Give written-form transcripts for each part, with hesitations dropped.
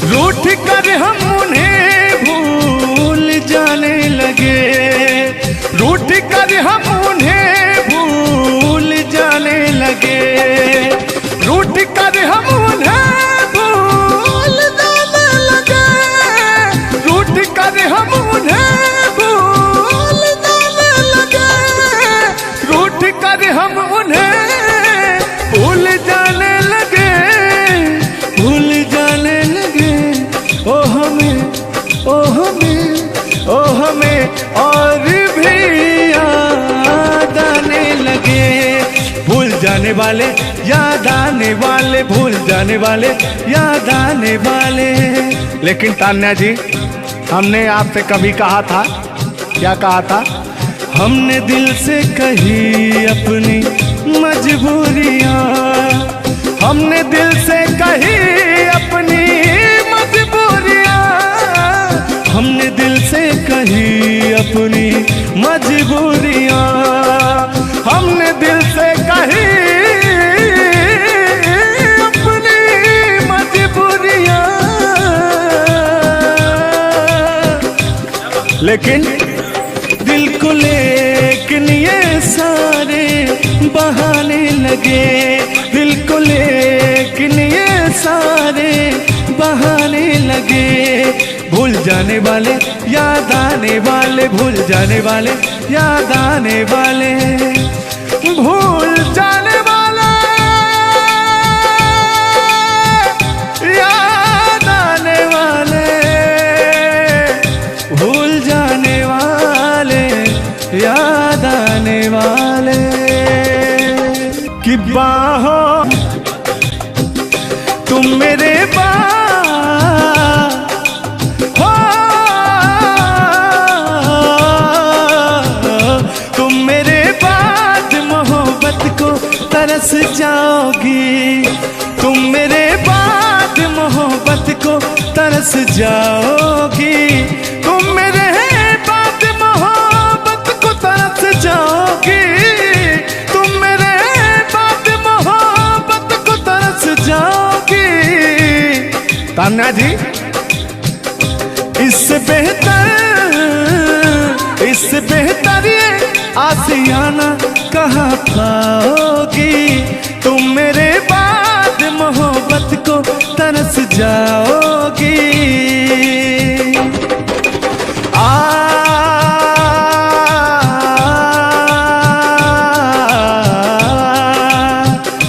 रूठ कर हम उन्हें भूल जाने लगे, रूठ कर हम उन्हें भूल जाने लगे, रूठ कर हम उन्हें भूल जाने लगे, रूठ कर हम उन्हें भूल जाने लगे, रूठ कर हम उन्हें भूल जाने लगे, भूल जाने लगे। ओ हमें, ओ हमें, ओ हमें और भी याद आने लगे। भूल जाने वाले, याद आने वाले, भूल जाने वाले, याद आने वाले। लेकिन तान्या जी, हमने आपसे कभी कहा था, क्या कहा था? हमने दिल से कही अपनी मजबूरियां, हमने दिल से कही अपनी मजबूरियां, हमने दिल से कही अपनी मजबूरियां, हमने दिल से कही अपनी मजबूरियां। लेकिन दिल को लेकिन ये सारे बहाने लगे, दिल को लेकिन ये सारे बहाने लगे। भूल जाने वाले, याद आने वाले, भूल जाने वाले, याद आने वाले, भूल जाने वाले, याद आने वाले, भूल जाने वाले, याद आने वाले। कि बाहों तुम मेरे हो, तुम मेरे बाद मोहब्बत को तरस जाओगी, तुम मेरे बाद मोहब्बत को तरस जाओगी, तुम मेरे बाद मोहब्बत को तरस जाओगी, तुम मेरे बाद मोहब्बत को तरस जाओगी। तान्या जी, इससे बेहतर ये आशियाना कहाँ पाओगी, तुम मेरे बाद मोहब्बत को तरस जाओगी।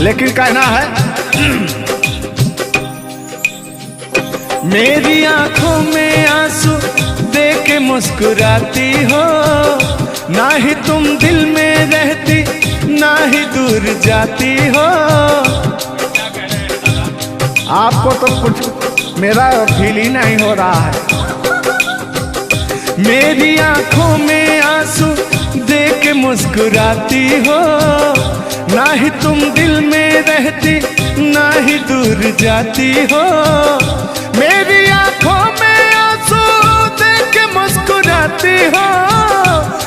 लेकिन कहना है, मेरी आंखों में आंसू देख के मुस्कुराती हो, ना ही तुम दिल में रहती, ना ही दूर जाती हो। आपको तो कुछ मेरा फील ही नहीं हो रहा है। मेरी आंखों में आंसू देख के मुस्कुराती हो, ना ही तुम दिल में रहती, ना ही दूर जाती हो। मेरी आंखों में आंसू देख के मुस्कुराती हो,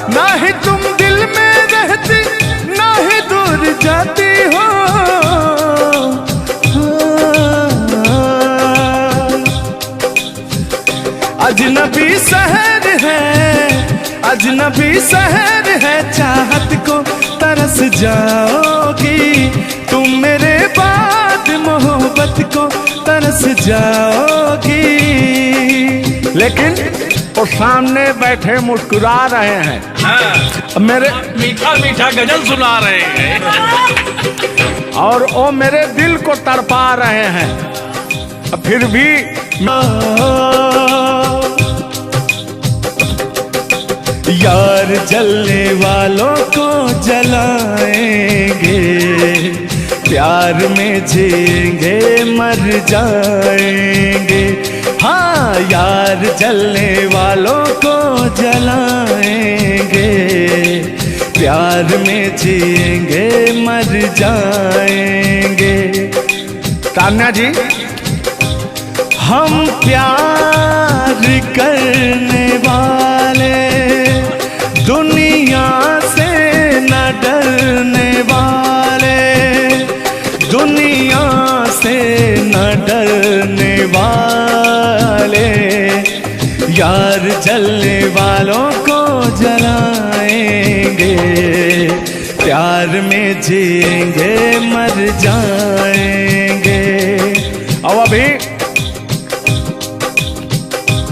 ना ही तुम दिल में रहती, ना ही दूर जाती हो। अजनबी शहर है, अजनबी शहर है, चाहत को तरस जाओगी, तुम मेरे बाद मोहब्बत को तरस जाओगी। लेकिन वो सामने बैठे मुस्कुरा रहे हैं, हाँ, मेरे मीठा मीठा गजल सुना रहे हैं, और वो मेरे दिल को तड़पा रहे हैं। फिर भी यार जलने वालों को जलाएंगे, प्यार में जिएंगे मर जाएंगे। हाँ, यार जलने वालों को जलाएंगे, प्यार में जिएंगे मर जाएंगे। तान्या जी, हम प्यार करने वाले दुनिया से न डरने वाले, दुनिया से न डरने वाले, यार जलने वालों को जलाएंगे, प्यार में जिएंगे मर जाएंगे। अब अभी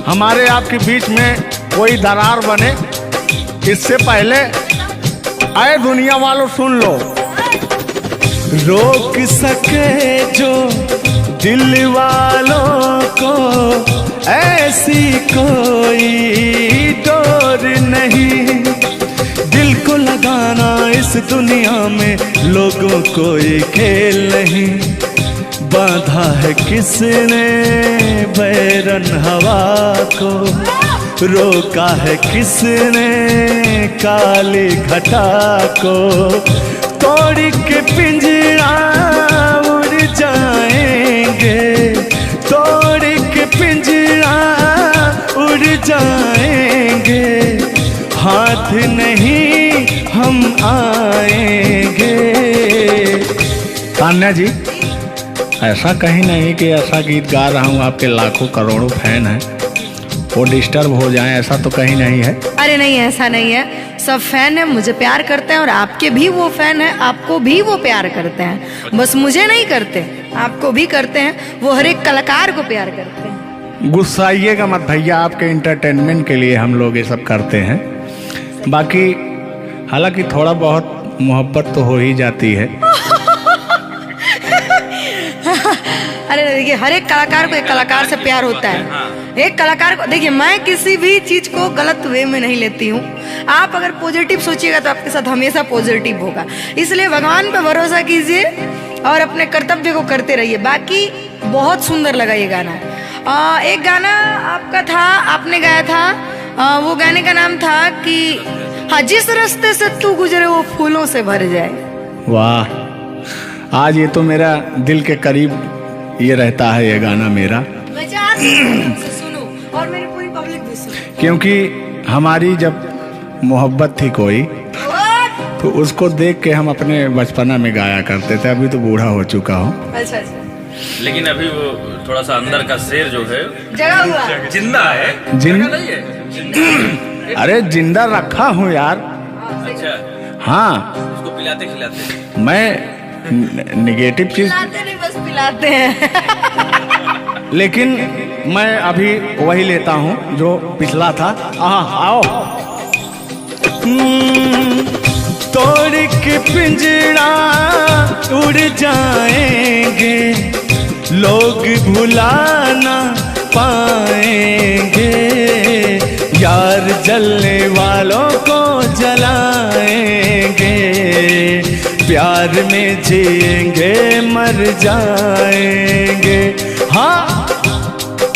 हमारे आपके बीच में कोई दरार बने इससे पहले आए दुनिया वालों सुन लो। रोक सके जो दिल वालों को ऐसी कोई डोर नहीं, दिल को लगाना इस दुनिया में लोगों कोई खेल नहीं। बांधा है किसने बैरन हवा को, रोका है किसने काली घटा को, तोड़ के पिंजरा उड़ जाएंगे, तोड़ के पिंजरा उड़ जाएंगे, हाथ नहीं हम आएंगे। तान्या जी, ऐसा कहीं नहीं कि ऐसा गीत गा रहा हूँ आपके लाखों करोड़ों फैन हैं वो डिस्टर्ब हो जाएं, ऐसा तो कहीं नहीं है। अरे नहीं, ऐसा नहीं है। सब फैन है, मुझे प्यार करते हैं और आपके भी वो फैन है, आपको भी वो प्यार करते हैं। बस मुझे नहीं करते, आपको भी करते हैं। वो हर एक कलाकार को प्यार करते हैं। गुस्साइएगा मत भैया, आपके इंटरटेनमेंट के लिए हम लोग ये सब करते हैं। बाकी हालांकि थोड़ा बहुत मोहब्बत तो हो ही जाती है। अरे देखिए, हर एक कलाकार को एक कलाकार से प्यार होता है। एक कलाकार को देखिए, मैं किसी भी चीज को गलत वे में नहीं लेती हूँ। आप अगर पॉजिटिव सोचिएगा तो आपके साथ हमेशा पॉजिटिव होगा। इसलिए भगवान पे भरोसा कीजिए और अपने कर्तव्य को करते रहिए। बाकी बहुत सुंदर लगा ये गाना। एक गाना आपका था, आपने गाया था, वो गाने का नाम था कि हाँ, जिस रास्ते से तू गुजरे वो फूलों से भर जाए। वाह, आज ये तो मेरा दिल के करीब ये रहता है ये गाना मेरा। सुनो और मेरी पूरी पब्लिक भी सुनो। क्योंकि हमारी जब मोहब्बत थी कोई तो उसको देख के हम अपने बचपना में गाया करते थे। अभी तो बूढ़ा हो चुका हूँ। अच्छा अच्छा, लेकिन अभी वो थोड़ा सा अंदर का शेर जो है जगा हुआ जिंदा है। जिंदा नहीं है, जिंदा। अरे जिंदा रखा हूँ यार। अच्छा, हाँ, उसको पिलाते खिलाते। मैं निगेटिव चीज पिलाते नहीं, बस पिलाते हैं। लेकिन मैं अभी वही लेता हूँ जो पिछला था। आओ। तोड़ के पिंजरा उड़ जाएंगे, लोग भुला ना पाएंगे, यार जलने वालों को जलाएंगे, प्यार में जिएंगे मर जाएंगे। हाँ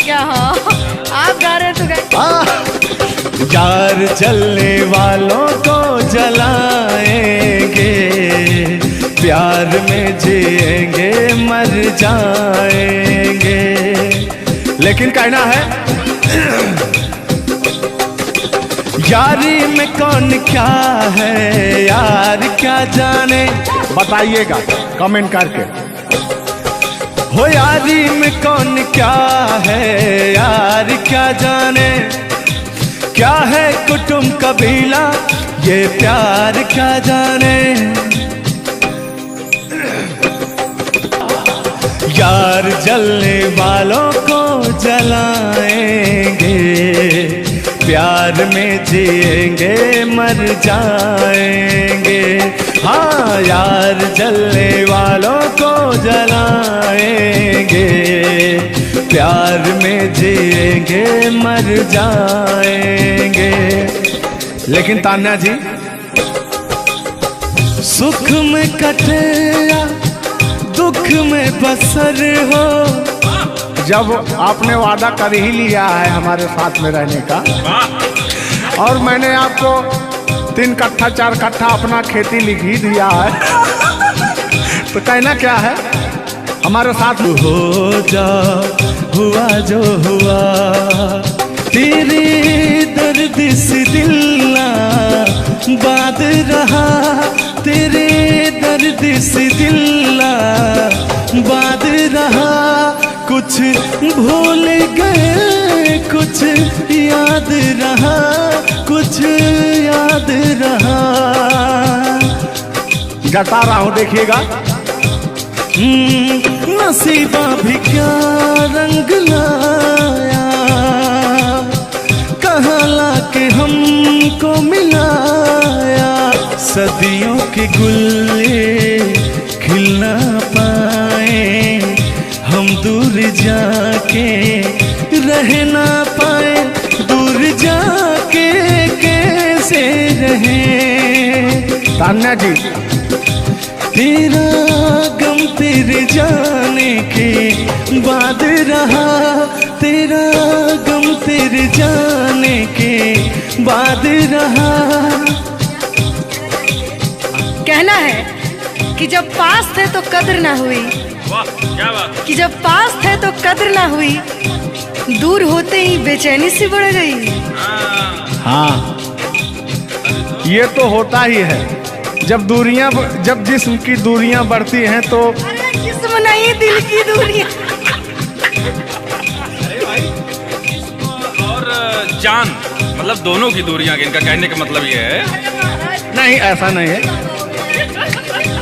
क्या? हाँ, आप गा रहे तो यार जलने वालों को जलाएंगे, प्यार में जिएंगे मर जाएंगे। लेकिन कहना है यारी में कौन क्या है यार क्या जाने, बताइएगा कमेंट करके। हो यारी में कौन क्या है यार क्या जाने, क्या है कुटुंब कबीला ये प्यार क्या जाने, यार जलने वालों को जलाएंगे, प्यार में जिएंगे मर जाएंगे। हाँ, यार जलने वालों को जलाएंगे, प्यार में जिएंगे मर जाएंगे। लेकिन तान्या जी, सुख में कटे या दुख में बसर हो, जब आपने वादा कर ही लिया है हमारे साथ में रहने का, और मैंने आपको 3 कट्ठा 4 कट्ठा अपना खेती लिख ही दिया है तो कहना क्या है, हमारे साथ हो जा, हुआ जो हुआ, तेरे दर्द से दिल ना बात रहा, तेरे दर्द से दिल ना बात रहा, कुछ भूल गए कुछ याद जता रहा हूं, देखिएगा। नसीबा भी क्या रंग लाया, कहाँ लाके हमको मिलाया। सदियों के गुल्ले खिल ना पाए, हम दूर जाके रह ना पाए। दूर जाके कैसे रहे तान्या जी। तेरा गम तेरे जाने के बाद रहा, तेरा गम तेरे जाने के बाद रहा। कहना है कि जब पास थे तो कद्र ना हुई, वाह क्या बात। कि जब पास थे तो कद्र ना हुई, दूर होते ही बेचैनी सी बढ़ गई। हाँ, ये तो होता ही है। जब जिस्म की दूरियां बढ़ती हैं तो अरे जिस्म नहीं, दिल की दूरियां। अरे भाई जिस्म और जान मतलब दोनों की दूरियां, इनका कहने का मतलब ये है। नहीं, ऐसा नहीं है।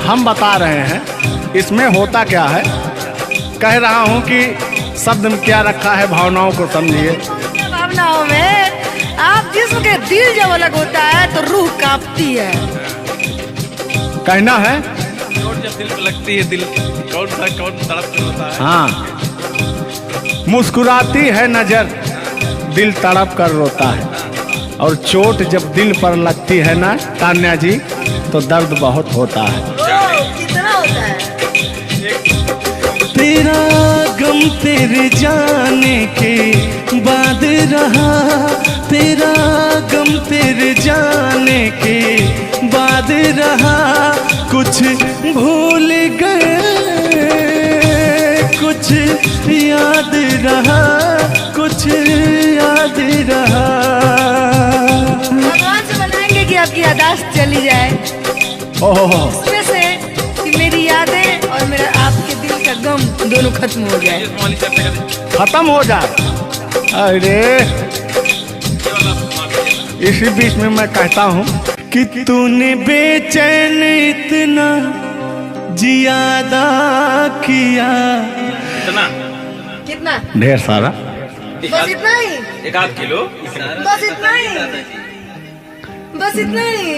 हम बता रहे हैं इसमें होता क्या है। कह रहा हूं कि शब्द में क्या रखा है, भावनाओं को समझिए। भावनाओं में आप जिस्म के दिल जब अलग होता है तो रूह कांपती है। कहना है चोट जब दिल पे लगती है, दिल कौन तड़प कर होता है। हाँ, मुस्कुराती है नजर, दिल तड़प कर रोता है। और चोट जब दिल पर लगती है ना तान्या जी, तो दर्द बहुत होता है। कितना होता है। तेरा गम तेरे जाने के बाद रहा, तेरा गम तेरे जाने के बाद रहा। कुछ भूल गए, कुछ याद रहा, कुछ याद रहा। भगवान से बनाएंगे कि आपकी यादाश्त चली जाए, ओह, उसमें से कि मेरी यादें और मेरा आपके दिल का गम दोनों खत्म हो जाए। खत्म हो जाए। अरे इसी बीच में मैं कहता हूँ कि तूने बेचैन इतना जियादा किया। इतना कितना? ढेर सारा। बस इतना ही, 1 किलो। बस इतना ही, बस इतना ही।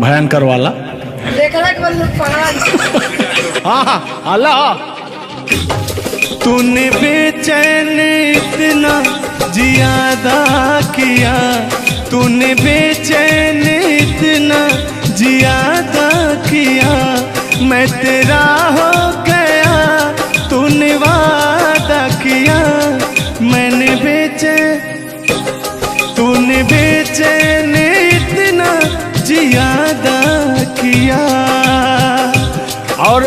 भयंकर वाला। देखला के बाद लोग पढ़ा। हाँ, अल्लाह। तूने बेचैन इतना जियादा किया, तूने बेचैन इतना जियादा किया। मैं तेरा हो गया, तूने वादा किया। मैंने तूने बेचैन इतना जियादा किया। और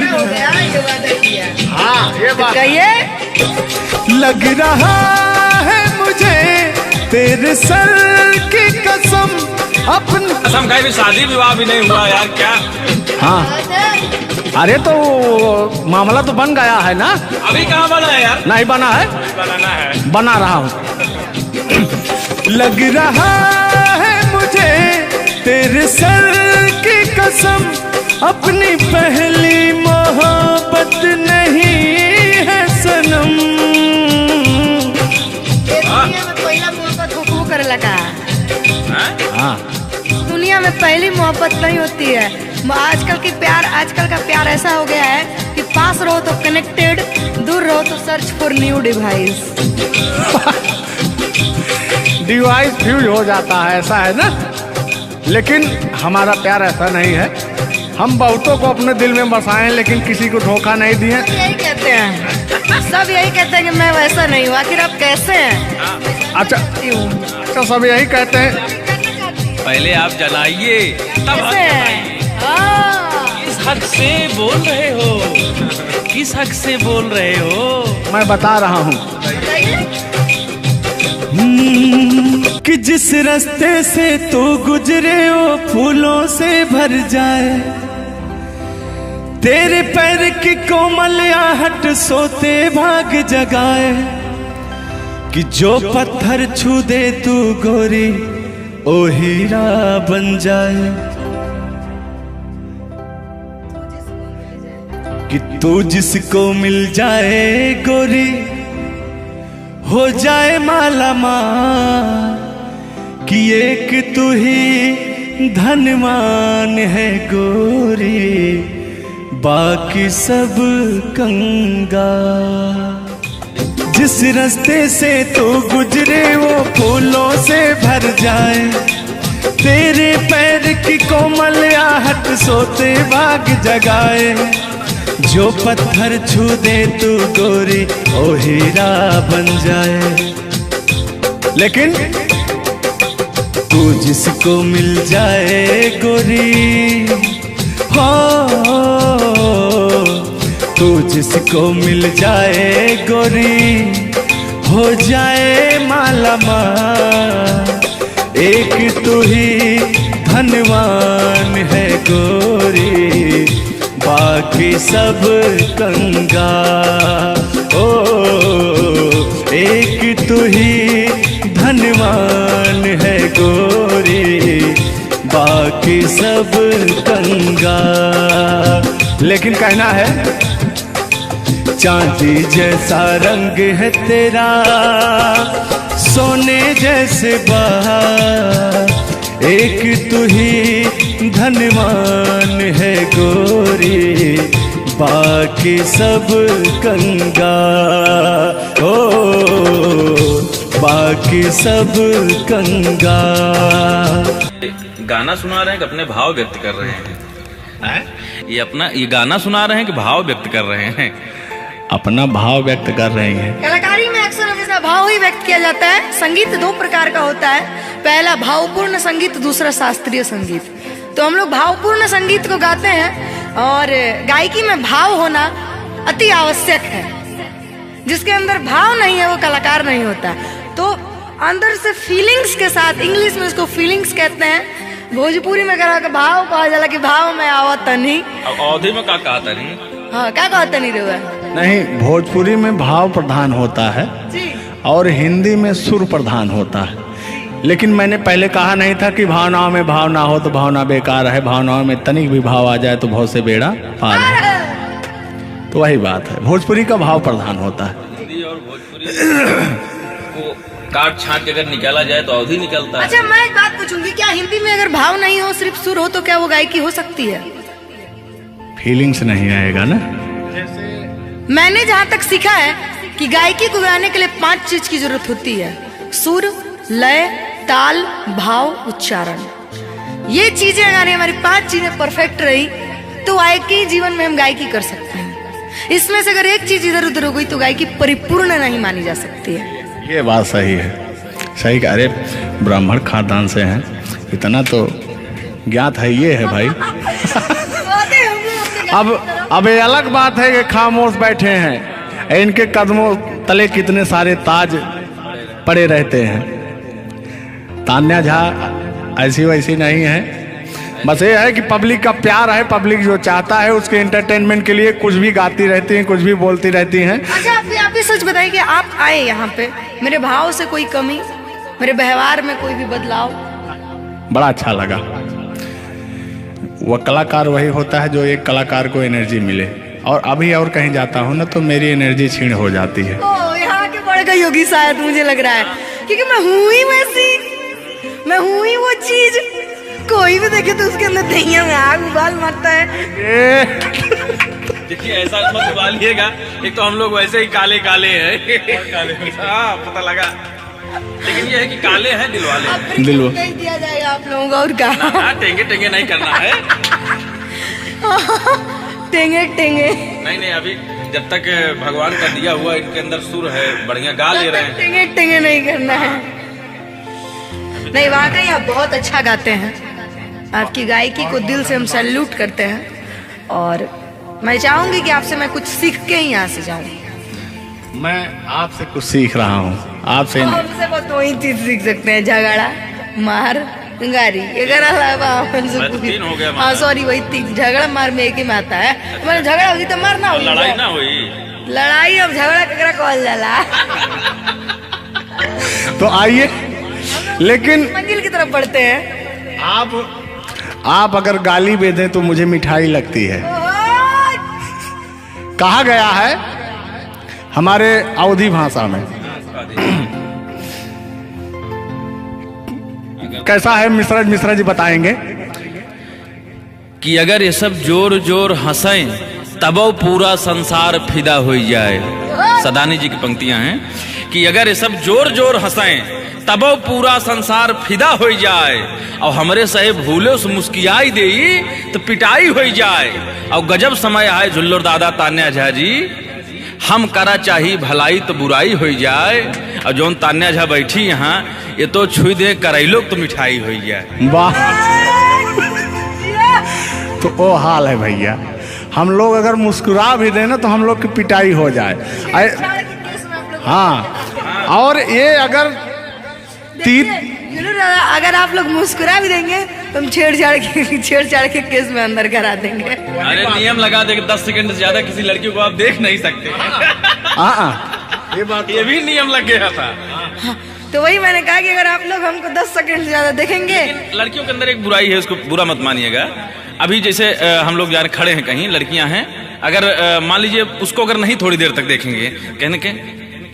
हो गया, ये वादा किया। हाँ, ये बात कहिए। लग रहा है मुझे तेरे सर की कसम, अपनी कसम खाई भी शादी विवाह भी नहीं हुआ यार, क्या। हाँ, अरे तो मामला तो बन गया है ना। अभी कहाँ बना है यार। नहीं बना है, बनाना है, बना रहा हूँ। लग रहा है मुझे तेरे सर की कसम, अपनी पहली मोहब्बत नहीं है सनम। दुनिया में पहला मोहब्बत हुक्म कर लगा। हाँ, दुनिया में पहली मोहब्बत नहीं होती है। आजकल का प्यार ऐसा हो गया है कि पास रहो तो कनेक्टेड, दूर रहो तो search for new device. Device fuse हो जाता है, ऐसा है ना। लेकिन हमारा प्यार ऐसा नहीं है। हम बहुतों को अपने दिल में बसाए, लेकिन किसी को धोखा नहीं दिए। यही कहते हैं, सब यही कहते हैं कि मैं वैसा नहीं हूँ। आखिर आप कैसे हैं? अच्छा, सब यही कहते हैं। पहले आप जलाइए तब कैसे हैं? किस हक से बोल रहे हो, किस हक से बोल रहे हो। मैं बता रहा हूँ कि जिस रास्ते से तू गुजरे वो फूलों से भर जाए। तेरे पैर की कोमल आहट सोते भाग जगाए। कि जो पत्थर छू दे तू गोरी ओ हीरा बन जाए, कि तू जिसको मिल जाए गोरी हो जाए माला माल, कि एक तू ही धनवान है गोरी, बाकी सब कंगाल। जिस रास्ते से तू गुजरे वो फूलों से भर जाए, तेरे पैर की कोमल आहट सोते भाग जगाए, जो पत्थर छू दे तू गोरी ओ हीरा बन जाए। लेकिन तू जिसको मिल जाए गोरी, हो तू जिसको मिल जाए गोरी हो जाए माला माल, एक तू ही धनवान है गोरी, बाकी सब कंगाल। ओ एक तू ही धनवान है गोरी, बाकी सब कंगाल। लेकिन कहना है चांदी जैसा रंग है तेरा, सोने जैसे बहार, एक तू ही धनवान है गोरी, बाकी सब कंगाल। ओ बाकी सब कंगाल। गाना सुना रहे हैं कि अपने भाव व्यक्त कर रहे हैं? ये गाना सुना रहे हैं कि भाव व्यक्त कर रहे हैं? अपना भाव व्यक्त कर रहे हैं। कलाकारी में अक्सर हमेशा भाव ही व्यक्त किया जाता है। संगीत दो प्रकार का होता है, पहला भावपूर्ण संगीत, दूसरा शास्त्रीय संगीत। तो हम लोग भावपूर्ण संगीत को गाते हैं और गायकी में भाव होना अति आवश्यक है। जिसके अंदर भाव नहीं है वो कलाकार नहीं होता। तो अंदर से फीलिंग्स के साथ, इंग्लिश में इसको फीलिंग्स कहते हैं, भोजपुरी में कहा भाव कहा जाला कि भाव में आवत नहीं। अवधि में क्या कहा नहीं? हाँ क्या कहता नहीं रहा? नहीं, भोजपुरी में भाव प्रधान होता है जी, और हिंदी में सुर प्रधान होता है। लेकिन मैंने पहले कहा नहीं था कि भावनाओं में भाव ना हो तो भावना बेकार है, भावनाओं में तनिक भी भाव आ जाए तो भाव से बेड़ा पार है। तो वही बात है, भोजपुरी का भाव प्रधान होता है। हिंदी और भोजपुरी को काट छाट के अगर निकाला जाए तो अवधि निकलता है। अच्छा मैं एक बात पूछूंगी, क्या हिंदी में अगर भाव नहीं हो, सिर्फ सुर हो, तो क्या वो गायकी हो सकती है? फीलिंग्स नहीं आएगा ना। मैंने जहाँ तक सीखा है कि गायकी को गाने के लिए 5 चीज की जरूरत होती है: सुर, लय, ताल, भाव, उच्चारण। ये चीजें अगर हमारी 5 चीजें परफेक्ट रही तो गायकी जीवन में हम गायकी कर सकते हैं। इसमें से अगर एक चीज इधर उधर हो गई तो गायकी परिपूर्ण नहीं मानी जा सकती है। ये बात सही है, सही। अरे ब्राह्मण खानदान से हैं, इतना तो ज्ञात है। ये है भाई। अब ये अलग बात है कि खामोश बैठे हैं, इनके कदमों तले कितने सारे ताज पड़े रहते हैं। तान्या झा ऐसी वैसी नहीं है, बस ये है कि पब्लिक का प्यार है, पब्लिक जो चाहता है उसके एंटरटेनमेंट के लिए कुछ भी गाती रहती हैं, कुछ भी बोलती रहती हैं। अच्छा आप भी सच बताइए कि आप आए यहाँ पे, मेरे भाव से कोई कमी, मेरे व्यवहार में कोई भी बदलाव? बड़ा अच्छा लगा। वह कलाकार वही होता है जो एक कलाकार को एनर्जी मिले, और अभी और कहीं जाता हूँ ना तो मेरी एनर्जी छीन हो जाती है। ओ, यहाँ के बढ़ गई होगी शायद, मुझे लग रहा है, क्योंकि मैं हूँ ही वैसी, मैं हूँ ही वो चीज। कोई भी देखे तो उसके अंदर दहिया में आग उबाल मारता है। देखिए ऐसा मत उबालिएगा, एक तो हम लोग वैसे ही काले काले हैं। हाँ पता लगा, लेकिन ये है कि काले हैं दिल वाले। दिल दिया जाएगा आप लोगों को, और क्या टेंगे टेंगे नहीं करना है। टेंगे टेंगे नहीं, अभी जब तक भगवान का दिया हुआ इनके अंदर सुर है, बढ़िया गा ले रहे हैं। टेंगे टेंगे नहीं करना है। नहीं, वाकई आप बहुत अच्छा गाते हैं। आपकी गायकी को दिल से हम सैल्यूट करते हैं, और मैं चाहूंगी कि आपसे मैं कुछ सीख के ही यहाँ से जाऊं। मैं आपसे कुछ सीख रहा हूँ, आपसे हमसे बस दो ही चीज सीख सकते हैं: झगड़ा, मार, गारी। हाँ सॉरी, वही 3 झगड़ा मार में एक ही में आता है। मैंने झगड़ा होगी तो मारना होगी, लड़ाई ना हुई। लड़ाई अब झगड़ा ककरा कहल जाला। तो आइए लेकिन मंजिल की तरफ बढ़ते हैं। आप अगर गाली भी दें तो मुझे मिठाई लगती है। कहा गया है हमारे अवधी भाषा में, कैसा है मिश्रा जी बताएंगे कि अगर ये सब जोर जोर हंसें तबो पूरा संसार फिदा हो जाए। सदानी जी की पंक्तियां हैं कि अगर ये सब जोर जोर हंसें तबो पूरा संसार फिदा हो जाए, और हमरे सहे भूले से मुस्कियाई दे तो पिटाई हो जाए। और गजब समय आए झुल्लर दादा तान्या झा जी, हम करा चाही भलाई तो बुराई हो जाए। और जोन तान्या झा बैठी यहाँ, ये तो छुई दे करैलो तो मिठाई हो जाए। वाह, तो वो हाल है भैया। हम लोग अगर मुस्कुरा भी देना तो हम लोग की पिटाई हो जाए। हाँ, और ये अगर अगर आप लोग मुस्कुरा भी देंगे तो हम छेड़छाड़ के केस में अंदर करा देंगे। अरे नियम लगा दे 10 सेकंड से ज्यादा किसी लड़की को आप देख नहीं सकते। ये भी नियम लग गया था। तो वही मैंने कहा कि अगर आप लोग हमको 10 सेकंड से ज्यादा देखेंगे। लड़कियों के अंदर एक बुराई है, उसको बुरा मत मानिएगा। अभी जैसे हम लोग यार खड़े हैं कहीं, लड़कियां हैं, अगर मान लीजिए उसको अगर नहीं थोड़ी देर तक देखेंगे, कहने के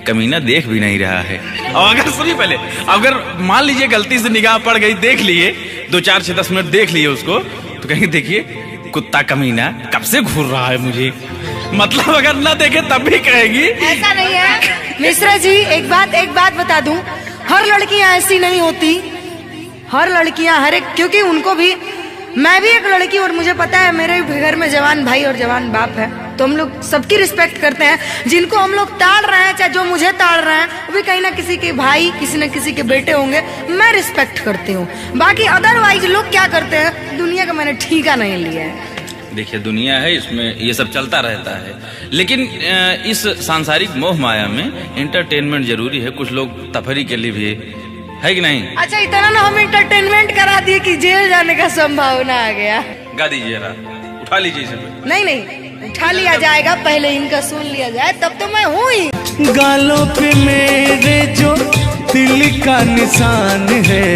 कमीना देख भी नहीं रहा है। और अगर सुनिए पहले, अगर मान लीजिए गलती से निगाह पड़ गई, देख लिए 2 4 6 10 मिनट देख लिए उसको, तो कहेंगे देखिए कुत्ता कमीना कब से घूर रहा है मुझे। मतलब अगर ना देखे तब भी कहेगी। ऐसा नहीं है मिश्रा जी, एक बात बता दूं, हर लड़कियां ऐसी नहीं होती। हर लड़कियां हर एक, क्योंकि उनको भी, मैं भी एक लड़की और मुझे पता है मेरे घर में जवान भाई और जवान बाप है, तो हम लोग सबकी रिस्पेक्ट करते हैं। जिनको हम लोग ताड़ रहे हैं, चाहे जो मुझे ताड़ रहे हैं, वो भी कहीं ना किसी के भाई, किसी न किसी के बेटे होंगे, मैं रिस्पेक्ट करती हूँ। बाकी अदरवाइज लोग क्या करते हैं, दुनिया का मैंने ठीका नहीं लिया है। देखिए दुनिया है, इसमें ये सब चलता रहता है, लेकिन इस सांसारिक मोह माया में एंटरटेनमेंट जरूरी है। कुछ लोग तफरी के लिए भी है कि नहीं। अच्छा, इतना ना हम एंटरटेनमेंट करा दिए कि जेल जाने का संभावना आ गया। गा दीजिए, उठा लीजिए इसे। नहीं, उठा लिया जाएगा, पहले इनका सुन लिया जाए, तब तो मैं हूँ ही। गालों पे मेरे जो दिल का निशान है,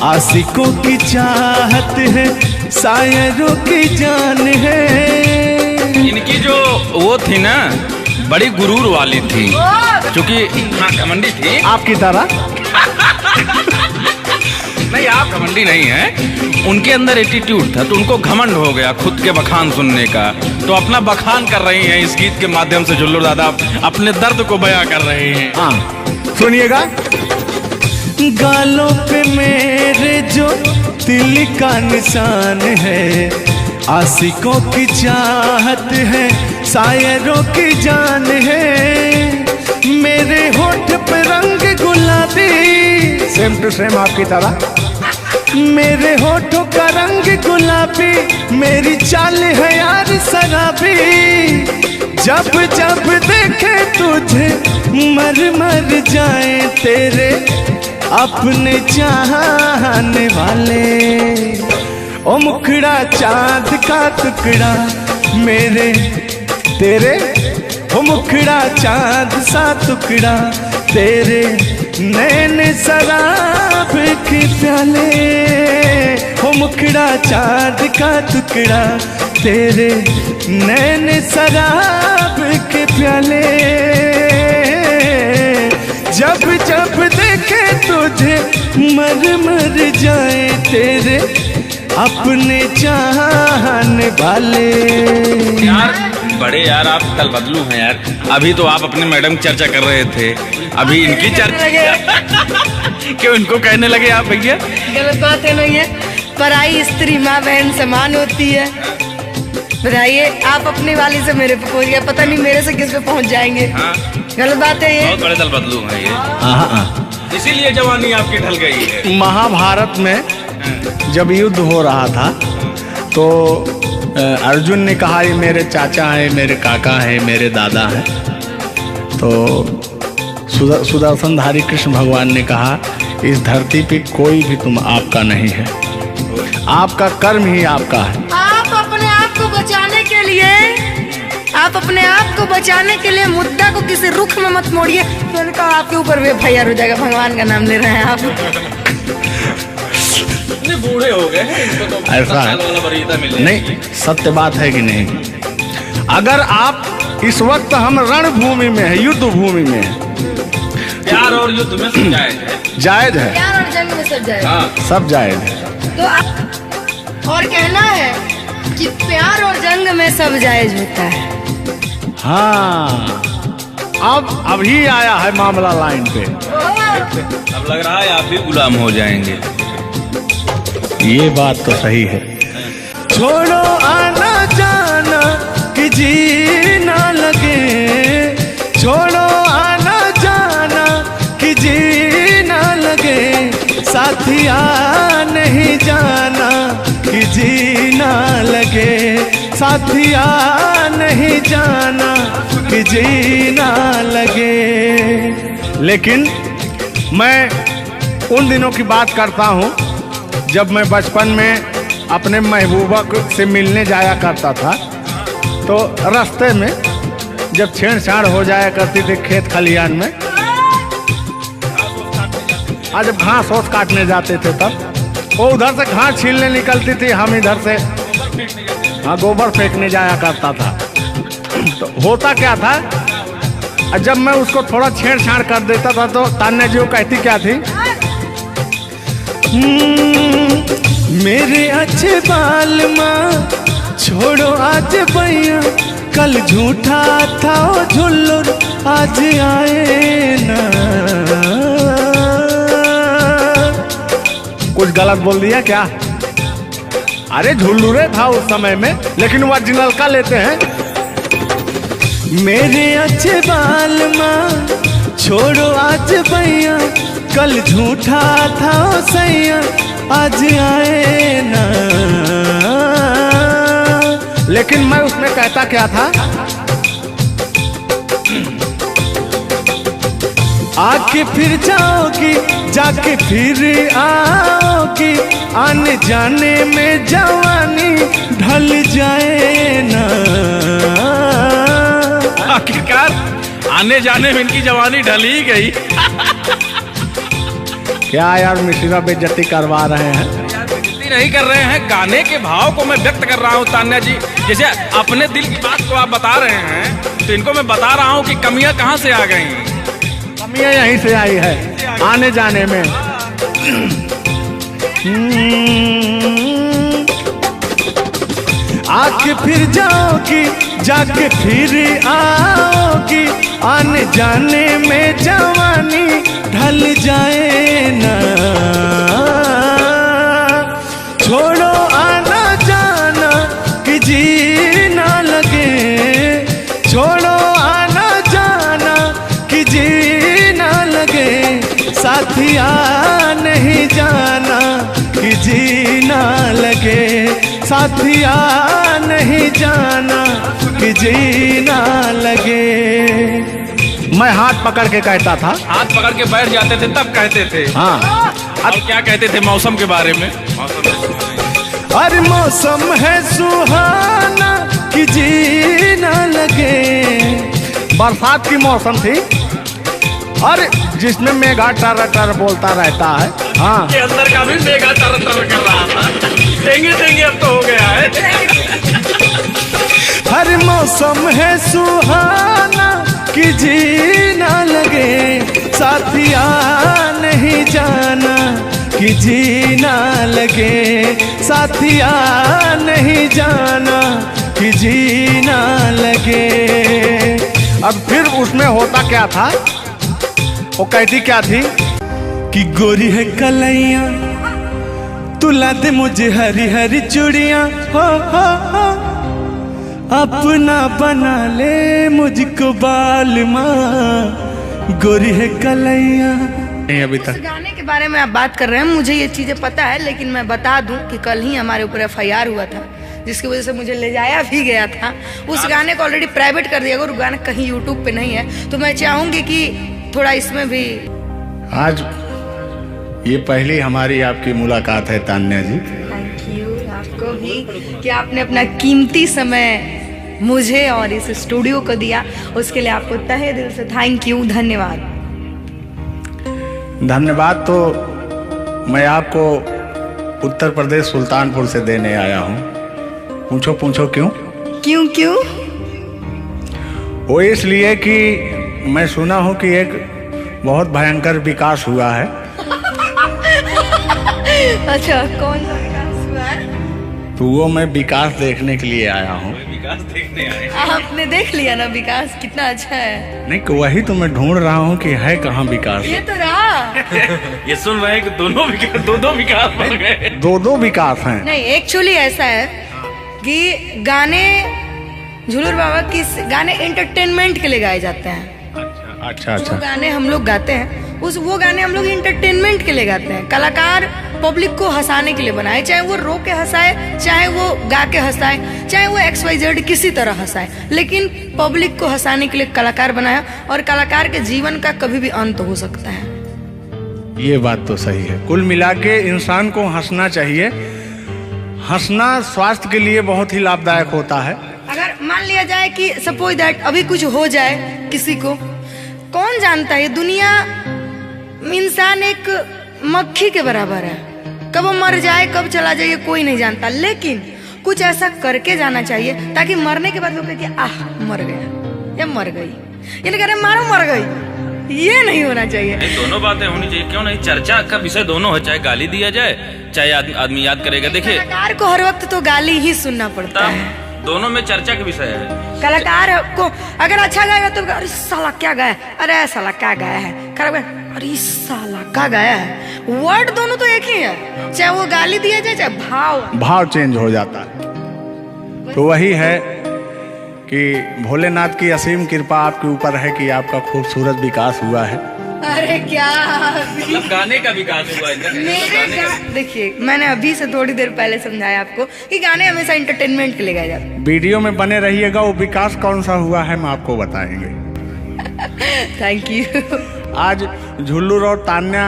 आशिकों की चाहत है, शायरों की जान है। इनकी जो वो थी ना, बड़ी गुरूर वाली थी, क्योंकि हाँ घमंडी थी आपकी तरह। नहीं, आप घमंडी नहीं है, उनके अंदर एटीट्यूड था, तो उनको घमंड हो गया खुद के बखान सुनने का, तो अपना बखान कर रही हैं इस गीत के माध्यम से। झुल्लर दादा अपने दर्द को बयां कर रहे हैं। हाँ सुनिएगा। गालों पे मेरे जो दिल का निशान है, आशिकों की चाहत है, शायरों की जान है। मेरे होठ पे रंग गुलाबी, सेम टू सेम आपकी तरह। मेरे होठों का रंग गुलाबी, मेरी चाल है यार शराबी। जब जब देखे तुझे मर मर जाए तेरे अपने चाहने वाले। ओ मुखड़ा चांद का टुकड़ा मेरे तेरे, ओ मुखड़ा चांद सा टुकड़ा तेरे, नैन शराब के प्याले। ओ मुखड़ा चांद का टुकड़ा तेरे, नैन शराब के प्याले। जब जब देखे तुझे मर मर जाए तेरे अपने चाहने वाले। यार बड़े यार, आप कल बदलू हैं यार। अभी तो आप अपने मैडम की चर्चा कर रहे थे, अभी इनकी चर्चा क्यों इनको कहने लगे आप भैया? गलत बात है नहीं है, पराई स्त्री माँ बहन समान होती है। बताइए, आप अपनी वाली से मेरे पे पहुंच गए, पता नहीं मेरे से किस पे पहुंच जाएंगे। हाँ। गलत बात है ये। बहुत बड़े दल बदलू हैं ये, इसीलिए जवानी आपकी ढल गई है। महाभारत में जब युद्ध हो रहा था तो अर्जुन ने कहा ये मेरे चाचा हैं, मेरे काका हैं, मेरे दादा हैं। तो सुदर्शनधारी कृष्ण भगवान ने कहा इस धरती पे कोई भी तुम आपका नहीं है, आपका कर्म ही आपका है। आप अपने आप को बचाने के लिए आप अपने आप को बचाने के लिए मुद्दा को किसी रुख में मत मोड़िए। मैंने कहा आपके ऊपर भी FIR हो जाएगा, भगवान का नाम ले रहे हैं आप। बूढ़े हो गए हैं, इनको तो ऐसा है। वाला वरीयता मिल जाएगी। नहीं, सत्य बात है कि नहीं? अगर आप इस वक्त हम रणभूमि में है, युद्ध भूमि में है, प्यार और युद्ध में सब जायज है। जायज है, प्यार और जंग में सब जाएगा। हाँ। सब जायज है। तो आप और कहना है कि प्यार और जंग में सब जायज होता है। हाँ, अब अभी आया है मामला लाइन पे। अब लग रहा है आप भी गुलाम हो जाएंगे। ये बात तो सही है। छोड़ो आना जाना कि जीना लगे, छोड़ो आना जाना कि जीना लगे, साथिया नहीं जाना कि जीना लगे, साथिया नहीं जाना कि जीना लगे। लेकिन मैं उन दिनों की बात करता हूँ जब मैं बचपन में अपने महबूबा से मिलने जाया करता था, तो रास्ते में जब छेड़छाड़ हो जाया करती थी खेत खलियान में, आज जब घास ओस काटने जाते थे तब वो उधर से घास छीलने निकलती थी, हम इधर से हाँ गोबर फेंकने जाया करता था। तो होता क्या था, जब मैं उसको थोड़ा छेड़छाड़ कर देता था तो तान्या जी वो कहती क्या थी, मेरे अच्छे बाल माँ छोड़ो आज भैया, कल झूठा था वो झुल्लुर आज आए ना। कुछ गलत बोल दिया क्या? अरे झुल्लुरे था उस समय में, लेकिन वो ओरिजिनल का लेते हैं। मेरे अच्छे बाल माँ छोड़ो आज भैया, कल झूठा था वो सैया आज आए ना। लेकिन मैं उसमें कहता क्या था, आके फिर जाओगी जाके फिर आओगी, आने जाने में जवानी ढल जाए ना। आखिरकार आने जाने में इनकी जवानी ढल ही गई। क्या यार मिश्रा बेइज्जती करवा रहे हैं? यार बेइज्जती नहीं कर रहे हैं, गाने के भाव को मैं व्यक्त कर रहा हूँ तान्या जी। जैसे अपने दिल की बात को आप बता रहे हैं, तो इनको मैं बता rहा हूँ कि कमियां कहाँ से आ गई। कमियां यहीं से आई है आने जाने में। आके फिर जाओगी जाके फिर आओगी, आने जाने में जवानी ढल जाए ना। छोड़ो आना जाना कि जीना लगे, छोड़ो आना जाना कि जीना लगे, साथिया नहीं जाना कि जीना लगे, साथिया नहीं जाना कि जीना लगे। मैं हाथ पकड़ के कहता था, हाथ पकड़ के बैठ जाते थे तब कहते थे। हाँ, और क्या कहते थे मौसम के बारे में? अरे मौसम है सुहाना कि जीना लगे। बरसात की मौसम थी, अरे जिसमें मेघा टर टर बोलता रहता है। हाँ, के अंदर का भी मेघा तर तर कर रहा था। देंगे देंगे अब तो हो गया है। हर मौसम है सुहाना कि जीना लगे, साथिया नहीं जाना कि जीना लगे, साथिया नहीं जाना कि जीना लगे। अब फिर उसमें होता क्या था, वो कहती क्या थी कि गोरी है कलैया तुला दे मुझे हरी हरी चूड़ियां, हो अपना बना ले मुझको बाल माँ, गोरी है कलैया। नहीं अभी तक गाने के बारे में आप बात कर रहे हैं, मुझे ये चीजें पता है, लेकिन मैं बता दूं कि कल ही हमारे ऊपर FIR हुआ था, जिसकी वजह से मुझे ले जाया भी गया था। उस गाने को ऑलरेडी प्राइवेट कर दिया गया, और गाना कहीं यूट्यूब पे नहीं है। तो मैं चाहूंगी कि थोड़ा इसमें भी। आज ये पहली हमारी आपकी मुलाकात है तान्या जी। थैंक यू आपको भी कि आपने अपना कीमती समय मुझे और इस स्टूडियो को दिया, उसके लिए आपको तहे दिल से थैंक यू, धन्यवाद। धन्यवाद तो मैं आपको उत्तर प्रदेश सुल्तानपुर से देने आया हूँ। पूछो पूछो क्यों? क्यों क्यों? वो इसलिए कि मैं सुना हूँ कि एक बहुत भयंकर विकास हुआ है। अच्छा, कौन सा विकास हुआ है? तो वो मैं विकास देखने के लिए आया हूँ। विकास देखने आए। आपने देख लिया ना विकास कितना अच्छा है? नहीं, वही तो मैं ढूंढ रहा हूँ कि है कहाँ विकास। ये तो रहा। ये सुन रहे हैं कि दोनों विकास बन गए। दो विकास हैं। नहीं, एक्चुअली ऐसा है कि गाने झूलूर बाबा किस गाने एंटरटेनमेंट के लिए गाए जाते हैं। अच्छा जो गाने हम लोग गाते हैं वो गाने हम लोग इंटरटेनमेंट के लिए गाते हैं। कलाकार पब्लिक को हंसाने के लिए बनाए, चाहे वो रो के हंसाए, चाहे वो गा के हंसाए, चाहे वो XYZ किसी तरह हंसाए, लेकिन पब्लिक को हंसाने के लिए कलाकार बनाया। और कलाकार के जीवन का कभी भी अंत हो सकता है। ये बात तो सही है। कुल मिला के इंसान को हंसना चाहिए। हंसना स्वास्थ्य के लिए बहुत ही लाभदायक होता है। अगर मान लिया जाए कि सपोज दैट अभी कुछ हो जाए किसी को, कौन जानता है? दुनिया इंसान एक मक्खी के बराबर है, कब वो मर जाए कब चला जाए कोई नहीं जानता, लेकिन कुछ ऐसा करके जाना चाहिए ताकि मरने के बाद लोग कहे कि आह मर गया या मर गई, ये नहीं कह रहे मारो मर गई। ये नहीं होना चाहिए। दोनों बातें होनी चाहिए, क्यों नहीं? चर्चा का विषय दोनों है, चाहे गाली दिया जाए चाहे आदमी याद करेगा। देखिए, कलाकार को हर वक्त तो गाली ही सुनना पड़ता है। दोनों में चर्चा का विषय है। कलाकार को अगर अच्छा गाएगा तो अरे साला क्या गाया, अरे साला क्या गाया है, खराब गाया, अरे साला क्या गाया है। वर्ड दोनों तो एक ही है, चाहे वो गाली दिया जाए चाहे भाव चेंज हो जाता है। तो वही है कि भोलेनाथ की असीम कृपा आपके ऊपर है कि आपका खूबसूरत विकास हुआ है। अरे क्या मतलब गाने का विकास हुआ है। देखिए, मैंने अभी से थोड़ी देर पहले समझाया आपको कि गाने हमेशा एंटरटेनमेंट के लिए गाए जाते हैं। वीडियो में बने रहिएगा, वो विकास कौन सा हुआ है हम आपको बताएंगे। Thank you. आज झुल्लूर और तान्या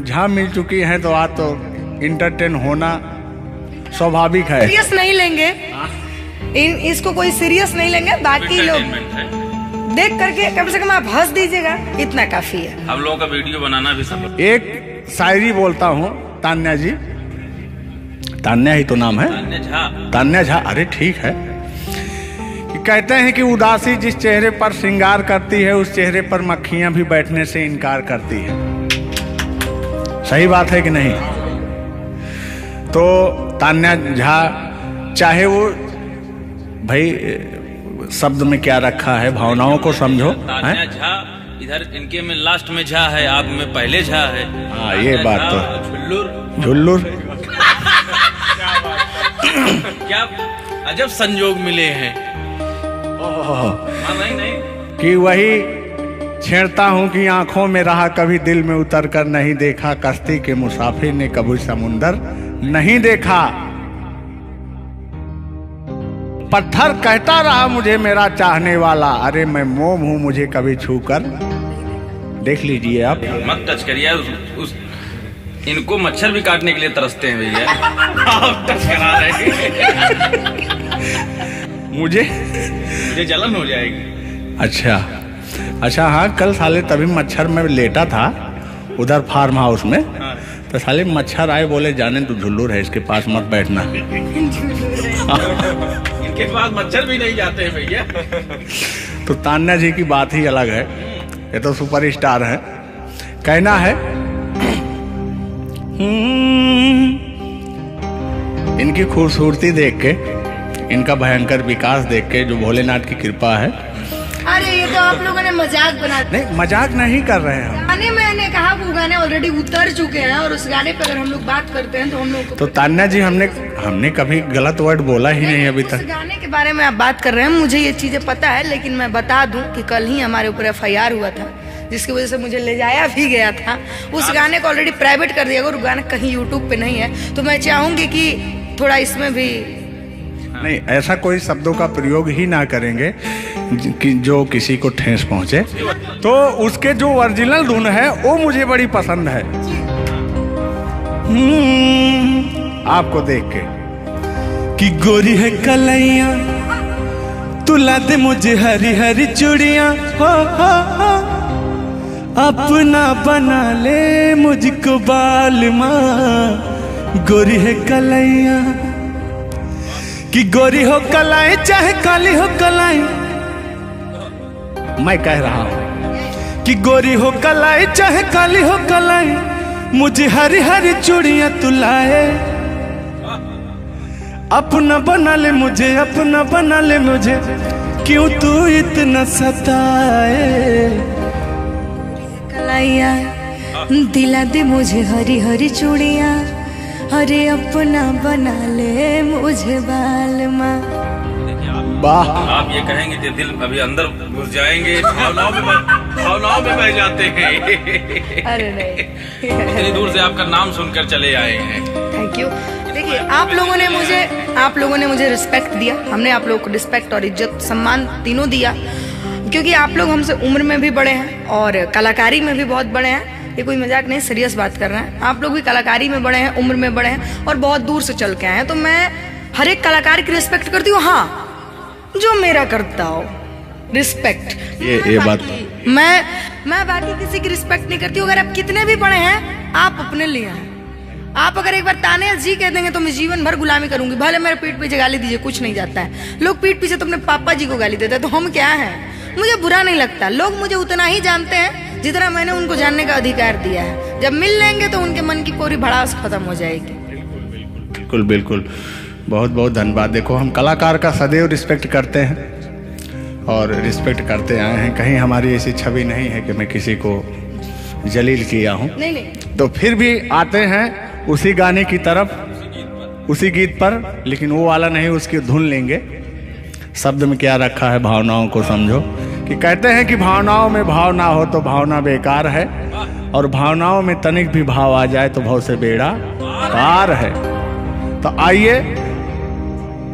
झा मिल चुकी हैं, तो आज तो इंटरटेन होना स्वाभाविक है। सीरियस नहीं लेंगे, इसको कोई सीरियस नहीं लेंगे। बाकी लोग देख करके कम से कम आप हंस दीजिएगा, इतना काफी है। हम लोगों का वीडियो बनाना भी सब। एक शायरी बोलता हूँ तान्या जी, तान्या ही तो नाम है, तान्या झा। अरे ठीक है। कि कहते हैं कि उदासी जिस चेहरे पर श्रृंगार करती है, उस चेहरे पर मक्खियां भी बैठने से इनकार करती है। सही बात है कि नहीं? तो तान्या झा, चाहे वो भाई शब्द में क्या रखा है, भावनाओं को समझो। तान्या झा इधर इनके में लास्ट में झा है, आप में पहले झा है। हाँ, ये बात तो झुल्लूर क्या अजब संजोग मिले हैं। नहीं कि वही छेड़ता हूँ कि आंखों में रहा कभी दिल में उतर कर नहीं देखा, कश्ती के मुसाफिर ने कभी समुंदर नहीं देखा। पत्थर कहता रहा मुझे मेरा चाहने वाला, अरे मैं मोम हूँ मुझे कभी छूकर देख लीजिए आप। मत टच करिए इनको, मच्छर भी काटने के लिए तरसते हैं भैया। आप टच करा रहे हैं। मुझे जलन हो जाएगी। अच्छा हाँ, कल साले तभी मच्छर में लेटा था उधर फार्म हाउस में। हाँ। तो साले मच्छर आए, बोले जाने तू झुल्लूर है, इसके पास मत बैठना। इनके पास मच्छर भी नहीं जाते हैं भैया। तो तान्या जी की बात ही अलग है, ये तो सुपरस्टार है। कहना है इनकी खूबसूरती देख के, इनका भयंकर विकास देख के, जो भोलेनाथ की कृपा है। अरे ये तो आप लोगों ने मजाक बना दिया। नहीं, मजाक नहीं कर रहे हैं। गाने मैंने कहा वो गाने ऑलरेडी उतर चुके हैं, और उस गाने पे अगर हम लोग बात करते हैं तो हम लोग तो तान्या जी, हमने कभी गलत वर्ड बोला ही नहीं अभी तक। उस गाने के बारे में आप बात कर रहे हैं, मुझे ये चीजें पता है, लेकिन मैं बता दूं कि कल ही हमारे ऊपर FIR हुआ था, जिसकी वजह से मुझे ले जाया भी गया था। उस गाने को ऑलरेडी प्राइवेट कर दिया, अगर गाना कहीं यूट्यूब पे नहीं है तो मैं चाहूंगी कि थोड़ा इसमें भी नहीं, ऐसा कोई शब्दों का प्रयोग ही ना करेंगे कि जो किसी को ठेस पहुंचे। तो उसके जो ओरिजिनल धुन है वो मुझे बड़ी पसंद है। आपको देख के कि गोरी है कलैया तुला दे मुझे हरी हरी चूड़ियां हो अपना बना ले मुझको बाल माँ गोरी है कलैया कि गोरी हो कलाई चाहे काली हो कलाई मैं कह रहा हूं कि गोरी हो कलाई चाहे काली हो कलाई मुझे हरी हरी चूड़ियां तू लाए अपना बना ले मुझे अपना बना ले मुझे क्यों तू इतना सताए कलाइया दिला दे मुझे हरी हरी चूड़ियां अरे अपना बना ले मुझे बाल माँ वाह आप ये कहेंगे कि दिल अभी अंदर घुस जाएंगे, भावनाओं में बह जाते हैं। अरे नहीं इतनी दूर से आपका नाम सुनकर चले आए हैं। Thank you. देखिए आप लोगों ने मुझे रिस्पेक्ट दिया, हमने आप लोगों को रिस्पेक्ट और इज्जत सम्मान तीनों दिया, क्योंकि आप लोग हमसे उम्र में भी बड़े हैं और कलाकारी में भी बहुत बड़े हैं। ये कोई मजाक नहीं, सीरियस बात कर रहे हैं। आप लोग भी कलाकारी में बड़े हैं, उम्र में बड़े हैं और बहुत दूर से चल के आए हैं, तो मैं हर एक कलाकार की रिस्पेक्ट करती हूँ। हाँ, जो मेरा करता हो रिस्पेक्ट, ये बात मैं बाकी किसी की रिस्पेक्ट नहीं करती हूँ। अगर आप कितने भी बड़े हैं, आप अपने लिए हैं। आप अगर एक बार ताने जी कह देंगे तो मैं जीवन भर गुलामी करूंगी, भले मेरे पीठ पीछे गाली दीजिए, कुछ नहीं जाता है। लोग पीठ पीछे तो अपने पापा जी को गाली देते हैं, तो हम क्या हैं? मुझे बुरा नहीं लगता। लोग मुझे उतना ही जानते हैं जितना मैंने उनको जानने का अधिकार दिया है। जब मिल लेंगे तो उनके मन की पूरी भड़ास खत्म हो जाएगी। बिल्कुल बिल्कुल, बहुत बहुत धन्यवाद। देखो हम कलाकार का सदैव रिस्पेक्ट करते हैं और रिस्पेक्ट करते आए हैं। कहीं हमारी ऐसी छवि नहीं है कि मैं किसी को जलील किया हूँ। नहीं तो फिर भी आते हैं उसी गाने की तरफ, उसी गीत पर, लेकिन वो वाला नहीं, उसकी धुन लेंगे। शब्द में क्या रखा है, भावनाओं को समझो। कि कहते हैं कि भावनाओं में भाव ना हो तो भावना बेकार है, और भावनाओं में तनिक भी भाव आ जाए तो भाव से बेड़ा पार है। तो आइए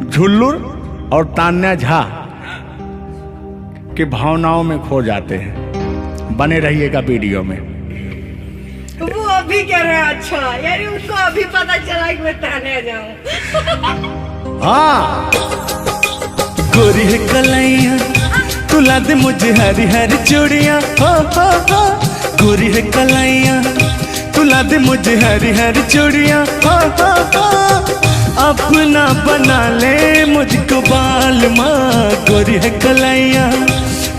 झुल्लुर और तान्या झा की भावनाओं में खो जाते हैं। बने रहिएगा वीडियो में। वो अभी कह रहे हैं अच्छा, यानी उनको अभी पता चला कि मैं तान्या जाऊं। हाँ, गोरी है कलैया तुला दे मुझे हरी हरी चूड़ियां हो गोरी है कलैया तुला दे मुझे हरी हरी चूड़ियां हो अपना बना ले मुझको बाल माँ गोरी है कलैया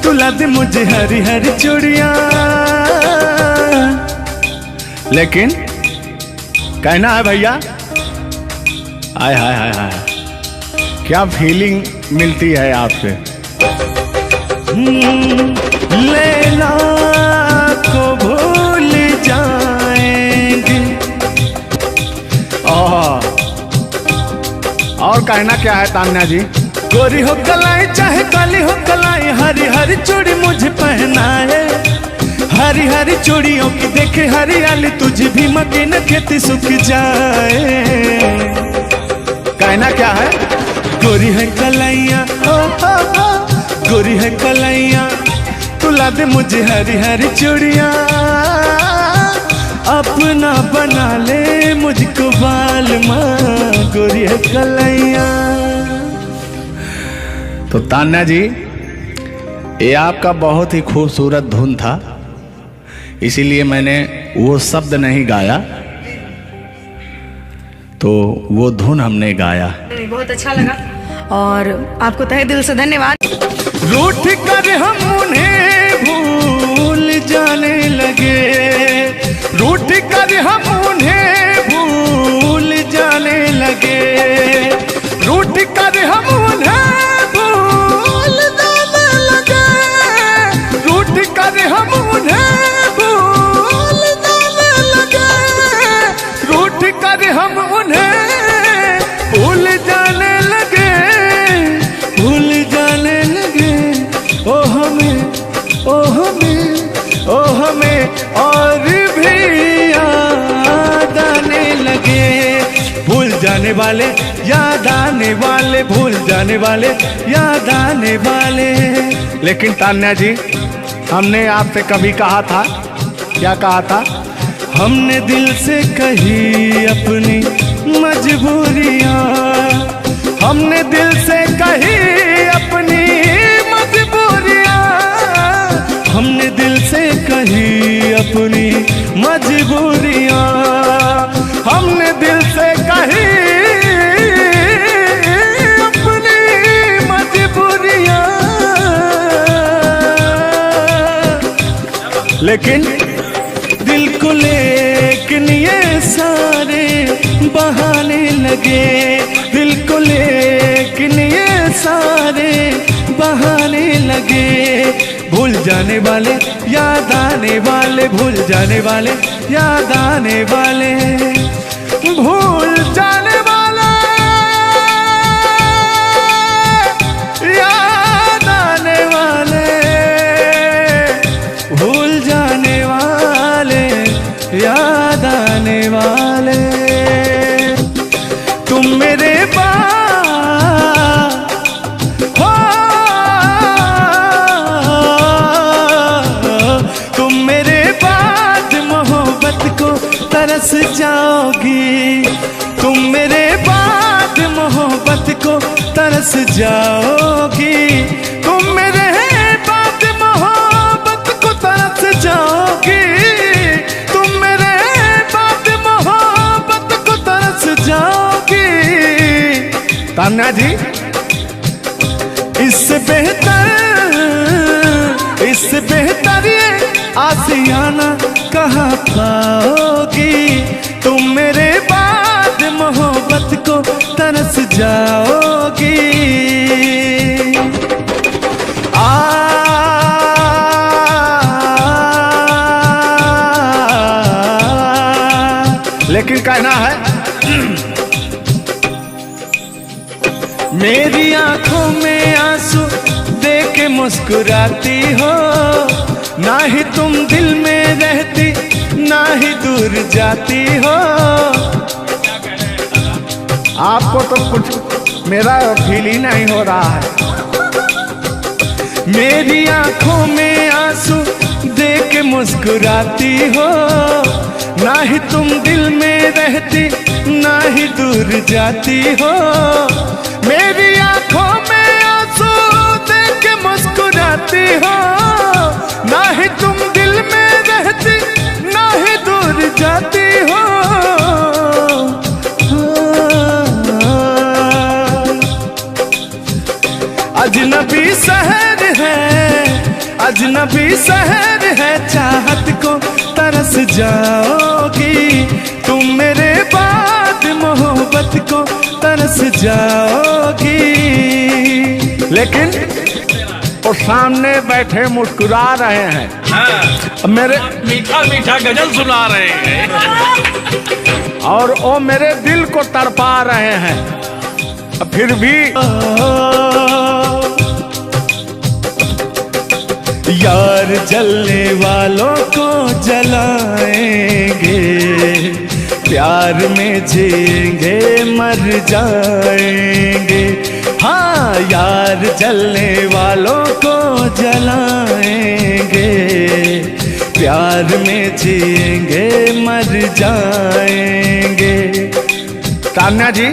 तुला दे मुझे हरी हरी चूड़ियां। लेकिन कहना है भैया, हाय हाय हाय हाय, क्या फीलिंग मिलती है आपसे। लैला को भूल जाएंगे। और कहना क्या है तान्या जी। गोरी हो कलाई चाहे काली हो कलाई हरी हरी चूड़ी मुझे पहनाए, हरी हरी चूड़ियों की देखे हरियाली तुझे भी मकीन खेती सूख जाए। कहना क्या है, गोरी है कलैया गोरी है कलैया तुला दे मुझे हरी हरी चूड़ियां अपना बना ले मुझको बाल माँ गोरी है कलैया। तो तान्या जी, ये आपका बहुत ही खूबसूरत धुन था, इसीलिए मैंने वो शब्द नहीं गाया, तो वो धुन हमने गाया। बहुत अच्छा लगा और आपको तहे दिल से धन्यवाद। रूठ कर हम उन्हें भूल जाने लगे, रूठ कर हम उन्हें भूल जाने लगे, रूठ कर हम उन्हें भूल जाने लगे, रूठ कर हम उन्हें भूल जाने लगे, रूठ कर हम उन्हें भूल जाने लगे, भूल जाने लगे। ओ हमें और भी याद आने लगे, भूल जाने वाले याद आने वाले, भूल जाने वाले याद आने वाले। लेकिन तान्या जी, हमने आपसे कभी कहा था, क्या कहा था, हमने दिल से कही अपनी मजबूरियां, हमने दिल से कही अपनी मजबूरियां, हमने दिल से कही अपनी मजबूरियां, हमने दिल से कही अपनी मजबूरियां। लेकिन दिल को लेकिन ये सारे बहाने लगे, दिल को लेकिन ये सारे बहाने लगे। भूल जाने वाले याद आने वाले, भूल जाने वाले याद आने वाले, भूल जाने वाले याद आने वाले, भूल जाने वाले याद आने वाले। तुम मेरे हो, तुम मेरे बाद मोहब्बत को तरस जाओगी, तुम मेरे बाद मोहब्बत को तरस जाओगी, तुम मेरे बाद मोहब्बत को तरस जाओगी, तुम मेरे बाद मोहब्बत को तरस जाओगी। तान्या जी, इससे बेहतर ये आसियाना कहाँ पाओगी, तुम मेरे बाद मोहब्बत को तरस जाओगी। लेकिन कहना है मेरी आंखों में आंसू देख के मुस्कुराती हो, ना ही तुम दिल में रहती ना ही दूर जाती हो। आपको तो कुछ मेरा फील ही नहीं हो रहा है। मेरी आंखों में आंसू देख के मुस्कुराती हो, ना ही तुम दिल में रहती ना ही दूर जाती हो। मेरी आंखों में आंसू देख के मुस्कुराती हो, ना ही तुम दिल में रहती ना ही दूर जाती हो। अजनबी शहर है, अजनबी शहर है, चाहत को तरस जाओगी, तुम मेरे बाद मोहब्बत को तरस जाओगी। लेकिन वो सामने बैठे मुस्कुरा रहे हैं, हाँ, मेरे मीठा मीठा गजल सुना रहे हैं और वो मेरे दिल को तड़पा रहे हैं। फिर भी यार जलने वालों को जलाएंगे, प्यार में जिएंगे मर जाएंगे। हाँ, यार जलने वालों को जलाएंगे, प्यार में जिएंगे मर जाएंगे। तान्या जी,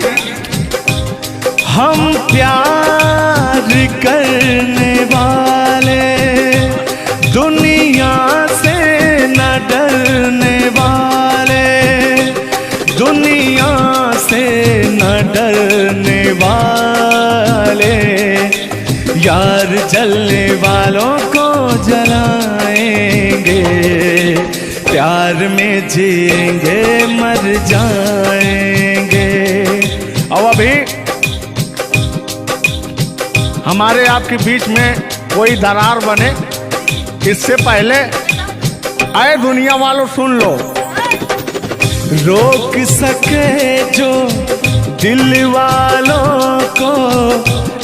हम प्यार करने वाले दुनिया से न डरने वाले, दुनिया से न डरने वाले, यार जलने वालों को जलाएंगे, प्यार में जिएंगे मर जाएंगे। और अभी हमारे आपके बीच में कोई दरार बने इससे पहले आए दुनिया वालों सुन लो। रोक सके जो दिल वालों को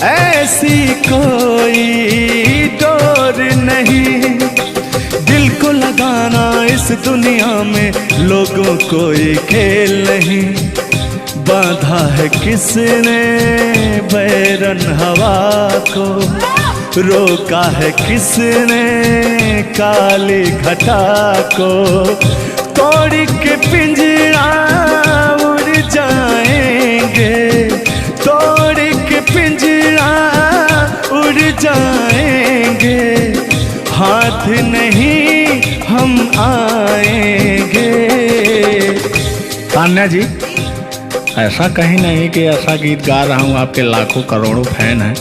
ऐसी कोई डोर नहीं, दिल को लगाना इस दुनिया में लोगों कोई खेल नहीं। बांधा है किसने बैरन हवा को, रोका है किसने काली घटा को, तोड़ के पिंजरा उड़ जाएंगे, तोड़ के पिंजरा उड़ हाथ नहीं हम आएंगे। तान्या जी, ऐसा कहीं नहीं कि ऐसा गीत गा रहा हूँ आपके लाखों करोड़ों फैन हैं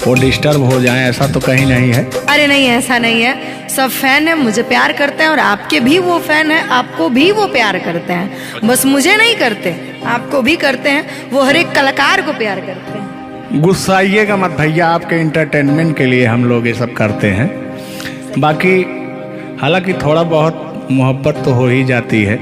वो डिस्टर्ब हो जाएं, ऐसा तो कहीं नहीं है। अरे नहीं, ऐसा नहीं है। सब फैन है, मुझे प्यार करते हैं और आपके भी वो फैन है, आपको भी वो प्यार करते हैं। बस मुझे नहीं करते, आपको भी करते हैं। वो हर एक कलाकार को प्यार करते हैं। गुस्साइएगा मत भैया, आपके इंटरटेनमेंट के लिए हम लोग ये सब करते हैं। बाकी हालांकि थोड़ा बहुत मोहब्बत तो हो ही जाती है।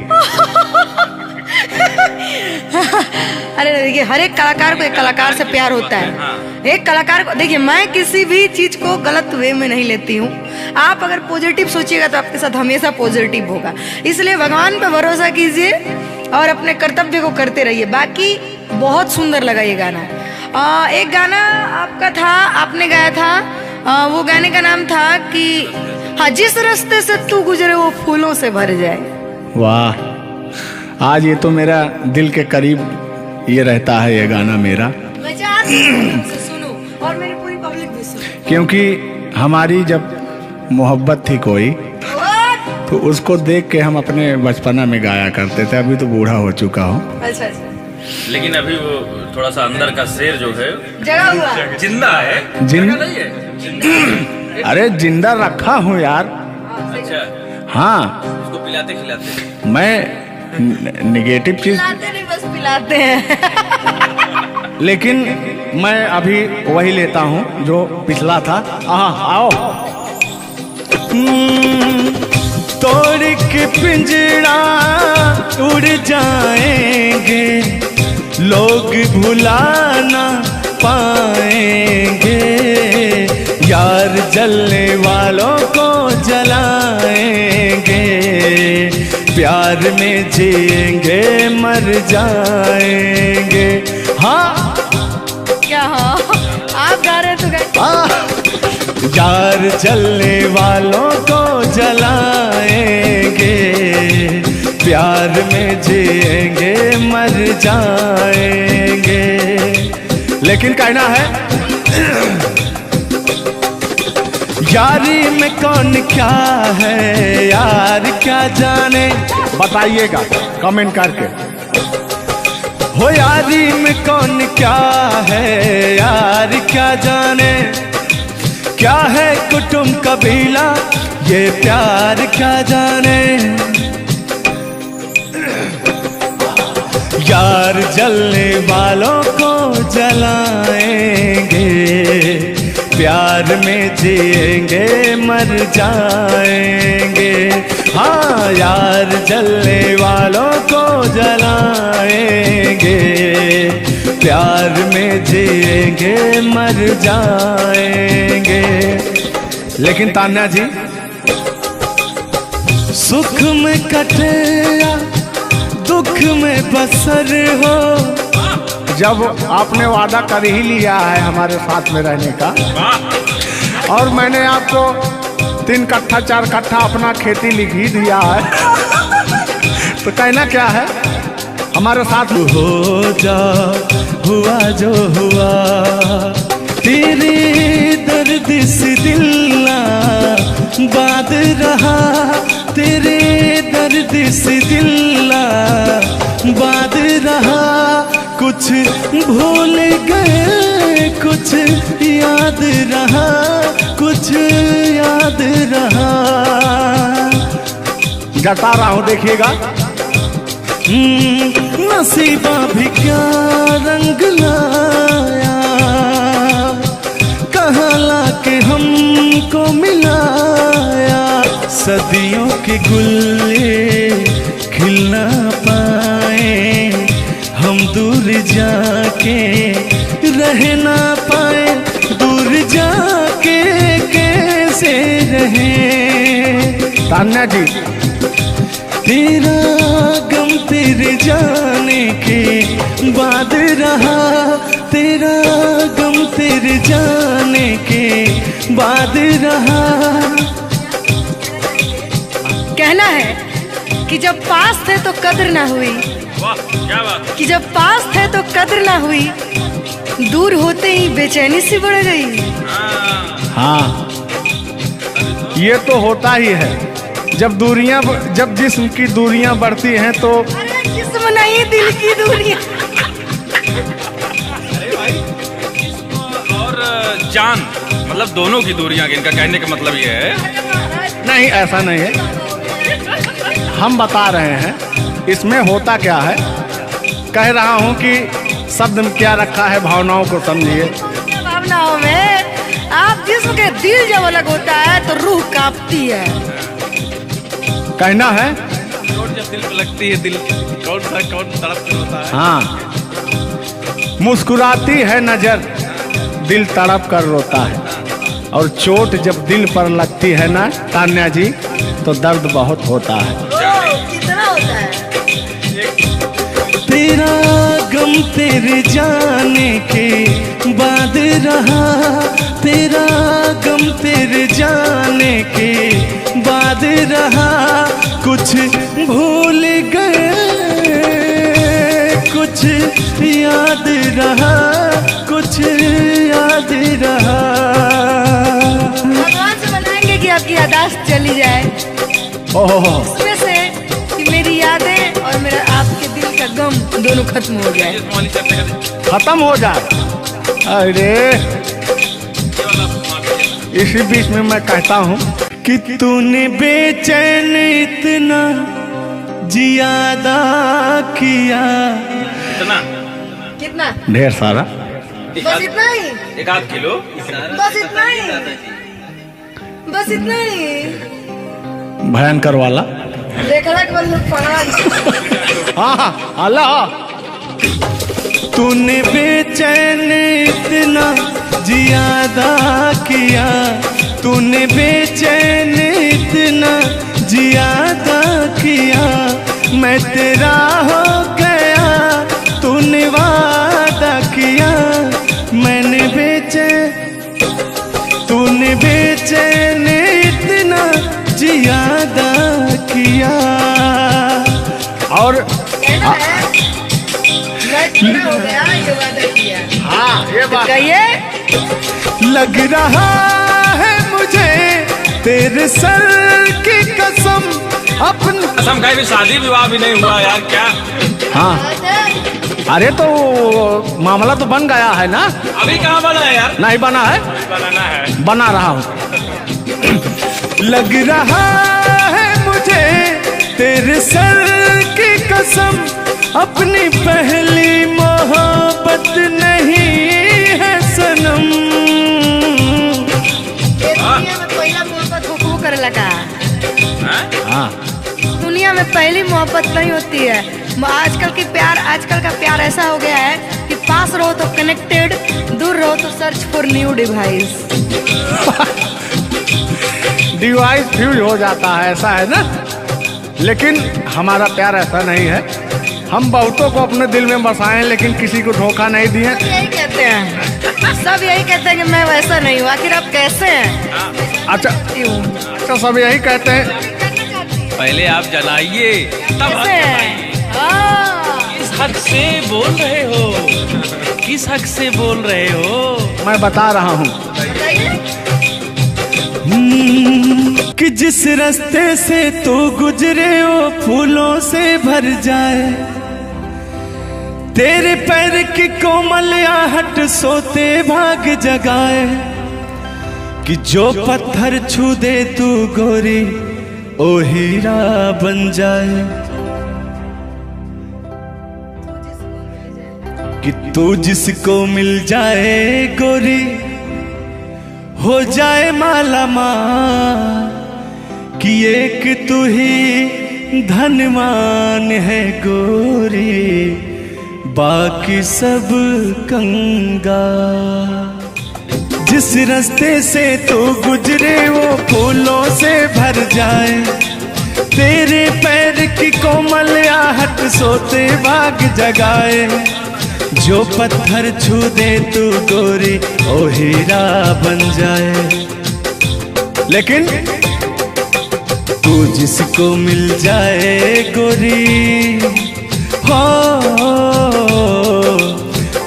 अरे देखिए, हर एक कलाकार को एक कलाकार से प्यार होता है। एक कलाकार को देखिए, मैं किसी भी चीज को गलत वे में नहीं लेती हूँ। आप अगर पॉजिटिव सोचिएगा तो आपके साथ हमेशा पॉजिटिव होगा। इसलिए भगवान पे भरोसा कीजिए और अपने कर्तव्य को करते रहिए। बाकी बहुत सुंदर लगा ये गाना। एक गाना आपका था, आपने गाया था, वो गाने का नाम था कि हाँ, जिस रास्ते से तू गुजरे वो फूलों से भर जाए। वाह, आज ये तो मेरा दिल के करीब ये रहता है ये गाना मेरा, मैं चाहती हूँ उसे सुनो और मेरी पूरी पब्लिक भी सुने। क्योंकि हमारी जब मोहब्बत थी कोई तो उसको देख के हम अपने बचपना में गाया करते थे। अभी तो बूढ़ा हो चुका हूँ। अच्छा अच्छा, लेकिन अभी वो थोड़ा सा अंदर का शेर जो है जगा हुआ जिंदा है। जिन- जगा नहीं है, जिंदा। अरे जिंदा रखा हूँ यार। अच्छा, हाँ, उसको पिलाते खिलाते। मैं निगेटिव चीज, पिलाते नहीं, बस पिलाते हैं। लेकिन मैं अभी वही लेता हूँ जो पिछला था। आओ। तोड़ के पिंजरा उड़ जाएंगे, लोग भुला ना पाएंगे। यार जलने वालों को जलाएंगे, प्यार में जिएंगे मर जाएंगे। हाँ क्या हाँ, आप गा रहे तो गाइए। यार जलने वालों को जलाएंगे, प्यार में जिएंगे मर जाएंगे। लेकिन कहना है यारी में कौन क्या है, यार क्या जाने, बताइएगा कमेंट करके। हो यारी में कौन क्या है, यार क्या जाने। क्या है कुटुंब कबीला, ये प्यार क्या जाने। यार जलने वालों को जलाएंगे, प्यार में जिएंगे मर जाएंगे। हाँ, यार जलने वालों को जलाएंगे, प्यार में जिएंगे मर जाएंगे। लेकिन तान्या जी, सुख में कटे या दुख में बसर हो, जब आपने वादा कर ही लिया है हमारे साथ में रहने का, और मैंने आपको 3 कट्ठा 4 कट्ठा अपना खेती लिख ही दिया है, तो कहना क्या है, हमारे साथ हो जा हुआ जो हुआ। तेरे दर्द से दिल ना बात रहा, तेरे दर्द से दिल ना बात रहा। कुछ भूल गए, कुछ याद रहा, कुछ याद रहा। जता रहा हूँ, देखिएगा। नसीबा भी क्या रंग लाया, कहाँ लाके हमको मिलाया। सदियों के गुल्ले खिल ना पाए, हम दूर जाके रह ना पाए। दूर जाके कैसे रहे तान्या जी, तेरा गम तेरे जाने के बाद रहा, तेरा गम तेरे जाने के बाद रहा। कहना है कि जब पास थे तो कद्र ना हुई, वाह क्या बात। कि जब पास थे तो कद्र ना हुई, दूर होते ही बेचैनी सी बढ़ गई। हाँ, ये तो होता ही है। जब जिस्म की दूरियां बढ़ती हैं तो अरे जिस्म नहीं, दिल की दूरियां। और जान मतलब दोनों की दूरियां, इनका कहने का मतलब ये है। नहीं, ऐसा नहीं है। हम बता रहे हैं इसमें होता क्या है। कह रहा हूं कि शब्द में क्या रखा है, भावनाओं को समझिए। भावनाओं में आप जिस्म के दिल जब अलग होता है तो रूह कांपती है। कहना है चोट जब दिल पे लगती है, दिल कौन तड़प कर होता है। हाँ, मुस्कुराती है नजर, दिल तड़प कर रोता है। और चोट जब दिल पर लगती है ना तान्या जी, तो दर्द बहुत होता है। कितना होता है। तेरा गम तेरे जाने के बाद रहा, तेरा गम तेरे जाने के बाद रहा। कुछ भूल गए, कुछ याद रहा, कुछ याद रहा। भगवान से मनाएंगे कि आपकी यादाश्त चली जाए, ओहो, उसमें से कि मेरी यादें और मेरा आपके दिल का गम दोनों खत्म हो जाए। खत्म हो जाए। अरे इसी बीच में मैं कहता हूँ कि तूने बेचैन इतना जियादा किया। इतना कितना? ढेर सारा। बस इतना ही, 1 किलो। बस इतना ही, बस इतना ही। भयंकर वाला। देखला के बाद लोग पढ़ा। हाँ, अल्लाह। तूने बेचैन इतना जियादा किया, तूने बेचैन इतना जियादा किया। मैं तेरा हो गया, तूने वादा किया। मैंने तूने बेचैन इतना जियादा किया। और कहना है मैं तेरा हो गया, ये वादा किया। हाँ, ये बात कहिए। लग रहा है मुझे तेरे सर की कसम, अपनी कसम खाई भी शादी विवाह भी नहीं हुआ यार, क्या हाँ। अरे तो मामला तो बन गया है ना। अभी कहाँ बना है यार? नहीं बना है, बनाना है। बना रहा हूँ। लग रहा है मुझे तेरे सर की कसम, अपनी पहली मोहब्बत नहीं है सनम। ये दुनिया में पहला मोहब्बत हुकू करे लगा। हाँ, दुनिया में पहली मोहब्बत नहीं होती है। आजकल का प्यार ऐसा हो गया है कि पास रहो तो कनेक्टेड, दूर रहो तो search for new device. Device fuse हो जाता है, ऐसा है ना। लेकिन हमारा प्यार ऐसा नहीं है। हम बहुतों को अपने दिल में बसाए, लेकिन किसी को धोखा नहीं दिए। यही कहते हैं, सब यही कहते हैं कि मैं वैसा नहीं हूँ। आखिर आप कैसे हैं? अच्छा, सब यही कहते हैं। पहले आप जलाइए तब कैसे हैं? हाँ। किस हक से बोल रहे हो? किस हक से बोल रहे हो? मैं बता रहा हूँ। कि जिस रास्ते से तू गुजरे वो फूलों से भर जाए, तेरे पैर की कोमल आहट सोते भाग जगाए। कि जो पत्थर छू दे तू गोरी ओ हीरा बन जाए। कि तू जिसको मिल जाए गोरी हो जाए माला माल। कि एक तू ही धनवान है गोरी, बाकी सब कंगाल। जिस रास्ते से तू गुजरे वो फूलों से भर जाए, तेरे पैर की कोमल आहट सोते भाग जगाए। जो पत्थर छू दे तू गोरी ओ हीरा बन जाए। लेकिन तू जिसको मिल जाए गोरी हो,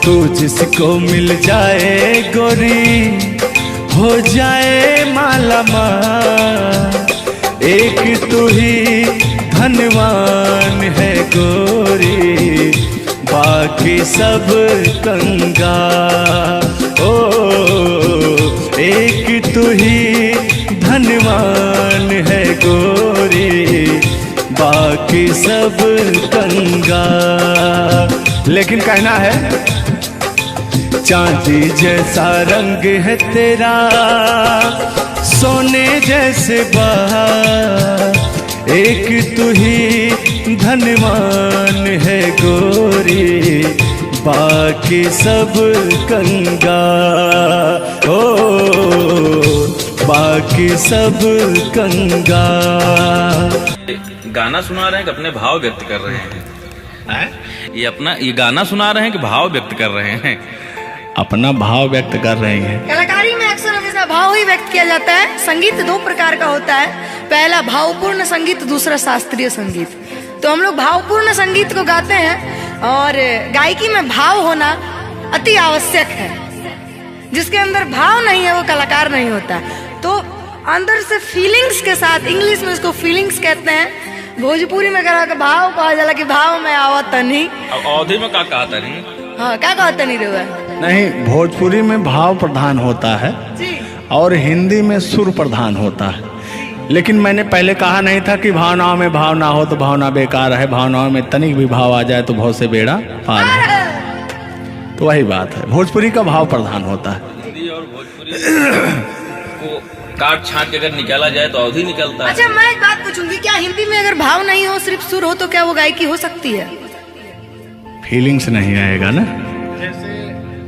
तू जिसको मिल जाए गोरी हो जाए माला माल। एक तू ही धनवान है गोरी, बाकी सब कंगाल। ओ एक तू ही धनवान है गोरी, बाकी सब कंगाल। लेकिन कहना है चांदी जैसा रंग है तेरा, सोने जैसे बहार। एक तू ही धनवान है गोरी, बाकी सब कंगाल। ओ बाकी सब कंगाल। गाना सुना रहे हैं कि अपने भाव व्यक्त कर रहे हैं? ये गाना सुना रहे हैं कि भाव व्यक्त कर रहे हैं? अपना भाव व्यक्त कर रही हैं। कलाकारी में अक्सर हमेशा भाव ही व्यक्त किया जाता है। संगीत दो प्रकार का होता है, पहला भावपूर्ण संगीत, दूसरा शास्त्रीय संगीत। तो हम लोग भावपूर्ण संगीत को गाते हैं और गायकी में भाव होना अति आवश्यक है। जिसके अंदर भाव नहीं है वो कलाकार नहीं होता। तो अंदर से फीलिंग्स के साथ, इंग्लिश में इसको फीलिंग्स कहते हैं, भोजपुरी में कहा भाव कहा जाला कि भाव में आवत नहीं। अवधि में का कहा नहीं? हाँ, क्या कहता नहीं रहा नहीं, भोजपुरी में भाव प्रधान होता है जी, और हिंदी में सुर प्रधान होता है। लेकिन मैंने पहले कहा नहीं था कि भावनाओं में भाव ना हो तो भावना बेकार है, भावनाओं में तनिक भी भाव आ जाए तो भाव से बेड़ा पार है। तो वही बात है, भोजपुरी का भाव प्रधान होता है। हिंदी और भोजपुरी को काट छाट के अगर निकाला जाए तो अवधि निकलता है। अच्छा, मैं एक बात पूछूंगी, क्या हिंदी में अगर भाव नहीं हो, सिर्फ सुर हो, तो क्या वो गायकी हो सकती है? फीलिंग्स नहीं आएगा ना।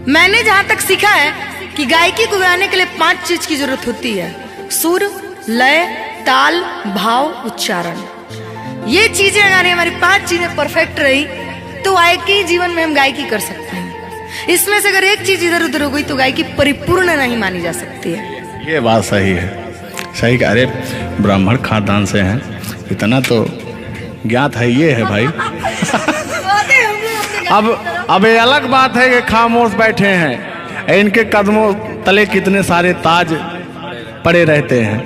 मैंने जहाँ तक सीखा है कि गायकी को गाने के लिए 5 चीज की जरूरत होती है: सुर, लय, ताल, भाव, उच्चारण। ये चीजें अगर हमारी 5 चीजें परफेक्ट रही तो गायकी जीवन में हम गायकी कर सकते हैं। इसमें से अगर एक चीज इधर उधर हो गई तो गायकी परिपूर्ण नहीं मानी जा सकती है। ये बात सही है, सही। अरे ब्राह्मण खानदान से हैं, इतना तो ज्ञात है। ये है भाई। अब ये अलग बात है कि खामोश बैठे हैं, इनके कदमों तले कितने सारे ताज पड़े रहते हैं।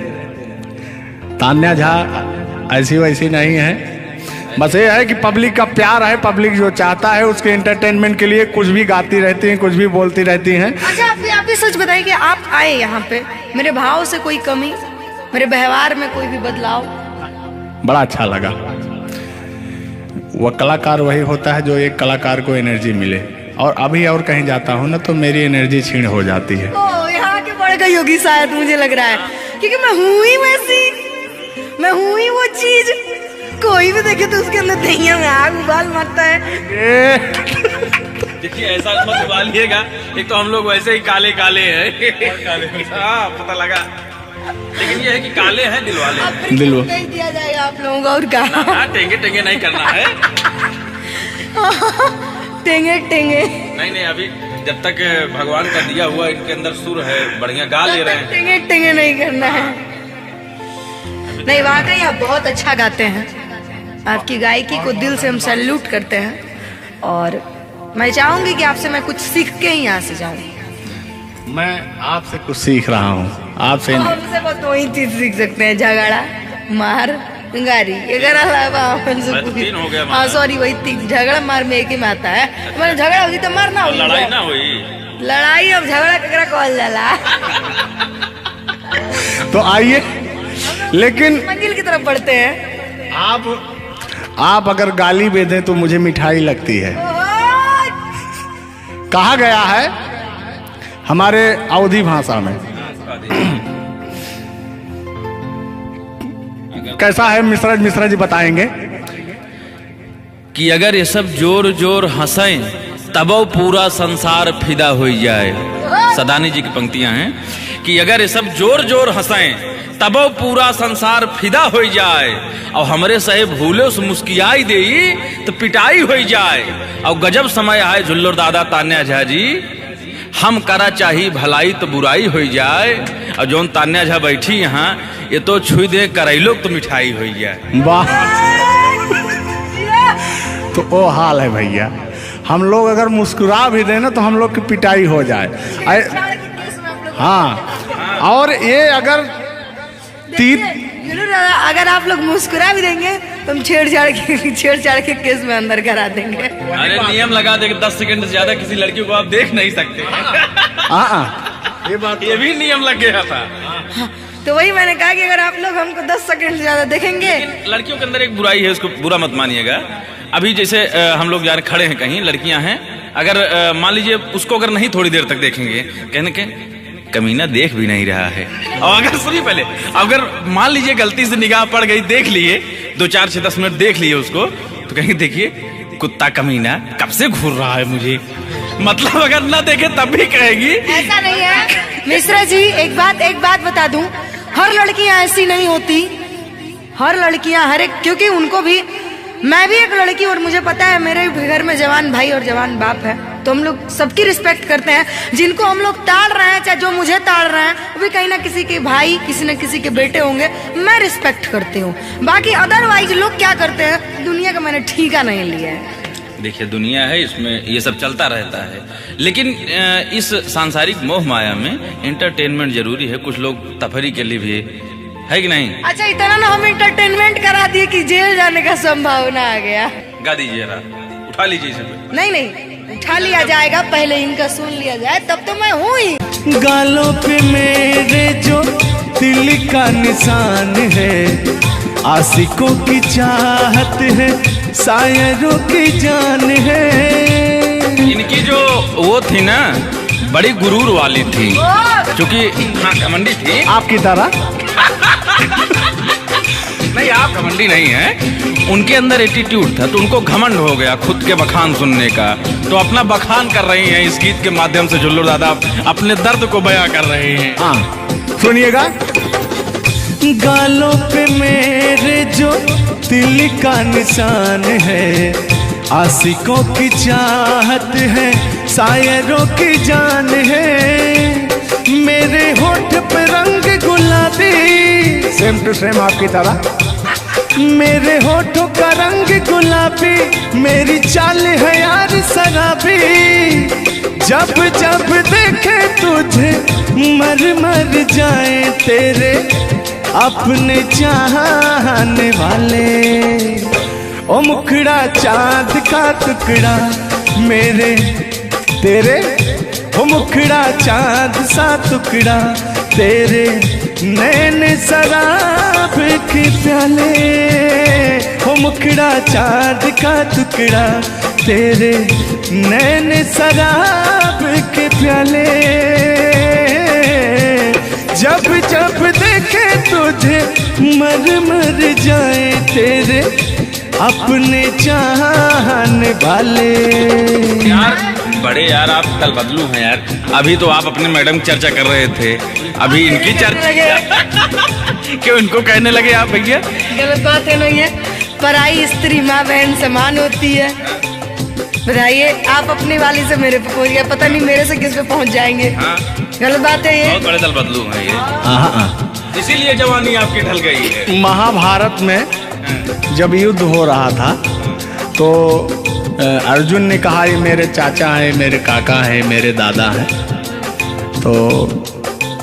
तान्या झा ऐसी वैसी नहीं है, बस ये है कि पब्लिक का प्यार है, पब्लिक जो चाहता है उसके एंटरटेनमेंट के लिए कुछ भी गाती रहती हैं, कुछ भी बोलती रहती हैं। अच्छा, आप भी सच बताइए कि आप आए यहाँ पे, मेरे भाव से कोई कमी, मेरे व्यवहार में कोई भी बदलाव? बड़ा अच्छा लगा। वह कलाकार वही होता है जो एक कलाकार को एनर्जी मिले, और अभी और कहीं जाता हूँ ना तो मेरी एनर्जी छीन हो जाती है। ओ, यहाँ के बढ़ गई होगी शायद, मुझे लग रहा है, क्योंकि मैं हूँ ही वैसी, मैं हूँ ही वो चीज। कोई भी देखे तो उसके अंदर दहिया में आग उबाल मारता है। देखिए, ऐसा मत उबालिएगा, एक तो हम लोग वैसे ही काले काले हैं। हाँ, पता लगा। लेकिन ये है कि काले हैं दिल वाले। दिल दिया जाएगा आप लोगों को, और क्या? टेंगे टेंगे नहीं करना है। टेंगे टेंगे नहीं, अभी जब तक भगवान का दिया हुआ इनके अंदर सुर है, बढ़िया गा ले रहे हैं। टेंगे टेंगे नहीं करना है। नहीं, वाकई आप बहुत अच्छा गाते हैं। आपकी गायकी को दिल से हम सैल्यूट करते हैं, और मैं चाहूंगी कि आपसे मैं कुछ सीख के ही यहाँ से जाऊँ। मैं आपसे कुछ सीख रहा हूँ, आपसे हमसे बस दो ही चीज सीख सकते हैं: झगड़ा, मार, गारी। अगर अलावा हाँ, सॉरी, वही 3। झगड़ा मार में एक ही में आता है। मैंने झगड़ा होगी तो मारना होगी, लड़ाई ना हुई। लड़ाई अब झगड़ा ककरा कहल जाला। तो आइए, लेकिन मंजिल की तरफ बढ़ते हैं। आप अगर गाली दे दें तो मुझे मिठाई लगती है। कहा गया है हमारे अवधी भाषा में, कैसा है मिश्रा जी बताएंगे कि अगर ये सब जोर जोर हंसें तबो पूरा संसार फिदा हो जाए। सदानी जी की पंक्तियां हैं कि अगर ये सब जोर जोर हंसें तबो पूरा संसार फिदा हो जाए, और हमरे सहे भूले से मुस्कियाई दे तो पिटाई हो जाए। और गजब समय आए झुल्लर दादा तान्या झा जी, हम करा चाही भलाई तो बुराई हो जाए। और जोन तान्या झा बैठी यहाँ, ये तो छुई दे करैलो तो मिठाई हो जाए। वाह, तो वो हाल है भैया। हम लोग अगर मुस्कुरा भी देना तो हम लोग की पिटाई हो जाए। हाँ, और ये अगर अगर आप लोग मुस्कुरा भी देंगे तो हम छेड़छाड़ के केस में अंदर करा देंगे। अरे नियम लगा दे 10 सेकंड से ज्यादा किसी लड़की को आप देख नहीं सकते। ये भी नियम लग गया था। तो वही मैंने कहा कि अगर आप लोग हमको 10 सेकंड से ज्यादा देखेंगे। लड़कियों के अंदर एक बुराई है, उसको बुरा मत मानिएगा। अभी जैसे हम लोग यार खड़े हैं कहीं, लड़कियां हैं, अगर मान लीजिए उसको अगर नहीं थोड़ी देर तक देखेंगे, कहने के कमीना देख भी नहीं रहा है। और अगर सुनिए पहले, अगर मान लीजिए गलती से निगाह पड़ गई, देख लिए 2 4 6 10 मिनट देख लिए उसको, तो कहेंगे देखिए कुत्ता कमीना कब से घूर रहा है मुझे। मतलब अगर ना देखे तब भी कहेगी। ऐसा नहीं है मिश्रा जी, एक बात बता दूं, हर लड़कियां ऐसी नहीं होती। हर लड़कियां हर एक, क्योंकि उनको भी, मैं भी एक लड़की और मुझे पता है मेरे घर में जवान भाई और जवान बाप है, तो हम लोग सबकी रिस्पेक्ट करते हैं। जिनको हम लोग ताड़ रहे हैं, चाहे जो मुझे ताड़ रहे हैं, वो भी कहीं ना किसी के भाई, किसी न किसी के बेटे होंगे, मैं रिस्पेक्ट करती हूँ। बाकी अदरवाइज लोग क्या करते हैं, दुनिया का मैंने ठीका नहीं लिया है। देखिए दुनिया है, इसमें ये सब चलता रहता है, लेकिन इस सांसारिक मोह माया में एंटरटेनमेंट जरूरी है। कुछ लोग तफरी के लिए भी है कि नहीं। अच्छा, इतना ना हम एंटरटेनमेंट करा दिए कि जेल जाने का संभावना आ गया। गा दीजिए, उठा लीजिए इसे। नहीं, उठा लिया जाएगा, पहले इनका सुन लिया जाए, तब तो मैं हूँ ही। गालों पे मेरे जो दिल का निशान है, आशिकों की चाहत है, शायरों की जान है। इनकी जो वो थी ना, बड़ी गुरूर वाली थी, क्योंकि हाँ घमंडी थी आपकी तरह। नहीं, आप घमंडी नहीं है, उनके अंदर एटीट्यूड था, तो उनको घमंड हो गया खुद के बखान सुनने का, तो अपना बखान कर रही हैं इस गीत के माध्यम से। जुल्लू दादा अपने दर्द को बयां कर रहे हैं। हाँ सुनिएगा। गालों पे मेरे जो दिल का निशान है, आशिकों की चाहत है, शायरों की जान है। मेरे होठ पे रंग गुलाबी, सेम टू सेम आपकी तरह। मेरे होठों का रंग गुलाबी, मेरी चाल है यार शराबी। जब जब देखे तुझे मर जाए तेरे अपने चाहने वाले। ओ मुखड़ा चांद का टुकड़ा मेरे तेरे, ओ मुखड़ा चांद सा टुकड़ा तेरे, नैन शराब के प्याले। ओ मुखड़ा चांद का टुकड़ा तेरे, नैन शराब के प्याले। जब जब देखे तुझे मर जाए तेरे अपने चाहने वाले। यार बड़े यार, आप कल बदलू हैं यार। अभी तो आप अपने मैडम की चर्चा कर रहे थे, अभी इनकी चर्चा क्यों इनको कहने लगे आप भैया? गलत बात है नहीं है, पराई स्त्री माँ बहन समान होती है। बताइए, आप अपनी वाली से मेरे पे पहुंच गए, पता नहीं मेरे से किस पे पहुंच जाएंगे। हाँ। गलत बात है ये। बहुत बड़े दल बदलू हैं ये, इसीलिए जवानी आपकी ढल गई है। महाभारत में जब युद्ध हो रहा था तो अर्जुन ने कहा ये मेरे चाचा हैं, मेरे काका हैं, मेरे दादा हैं। तो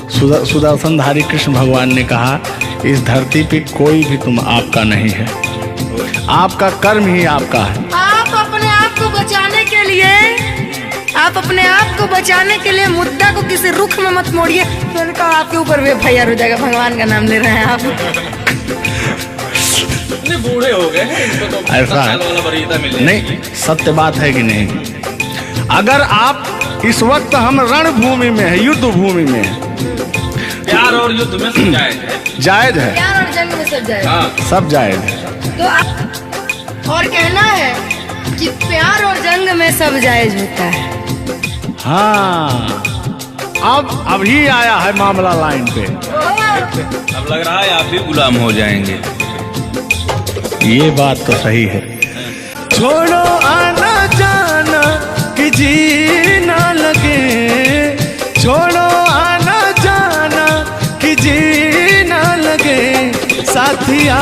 सुदर्शनधारी कृष्ण भगवान ने कहा इस धरती पे कोई भी तुम आपका नहीं है, आपका कर्म ही आपका है। आप अपने आप को बचाने के लिए, आप अपने आप को बचाने के लिए मुद्दा को किसी रुख में मत मोड़िए, तो उनका आपके ऊपर भी FIR हो जाएगा। भगवान का नाम ले रहे हैं आप। बूढ़े हो गए हैं, इनको तो ऐसा है नहीं, सत्य बात है कि नहीं। अगर आप इस वक्त हम रणभूमि में है, युद्ध भूमि में है, प्यार और युद्ध में सब जायज है। जायज है, प्यार और जंग में सब जायज। हाँ। सब जायज है। तो और कहना है कि प्यार और जंग में सब जायज होता है। हाँ, अब अभी आया है मामला लाइन पे। अब लग रहा है आप भी गुलाम हो जाएंगे। ये बात तो सही है। छोड़ो आना जाना कि जीना लगे, छोड़ो आना जाना कि जीना लगे, साथिया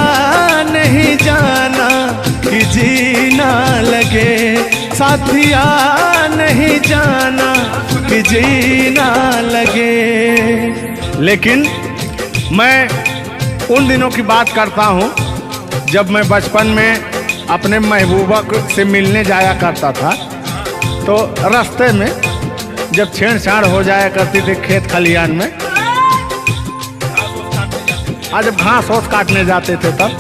नहीं जाना कि जीना लगे, साथिया नहीं जाना कि जीना लगे। लेकिन मैं उन दिनों की बात करता हूँ जब मैं बचपन में अपने महबूबा से मिलने जाया करता था, तो रास्ते में जब छेड़छाड़ हो जाया करती थी खेत खलियान में, आज जब घास ओस काटने जाते थे तब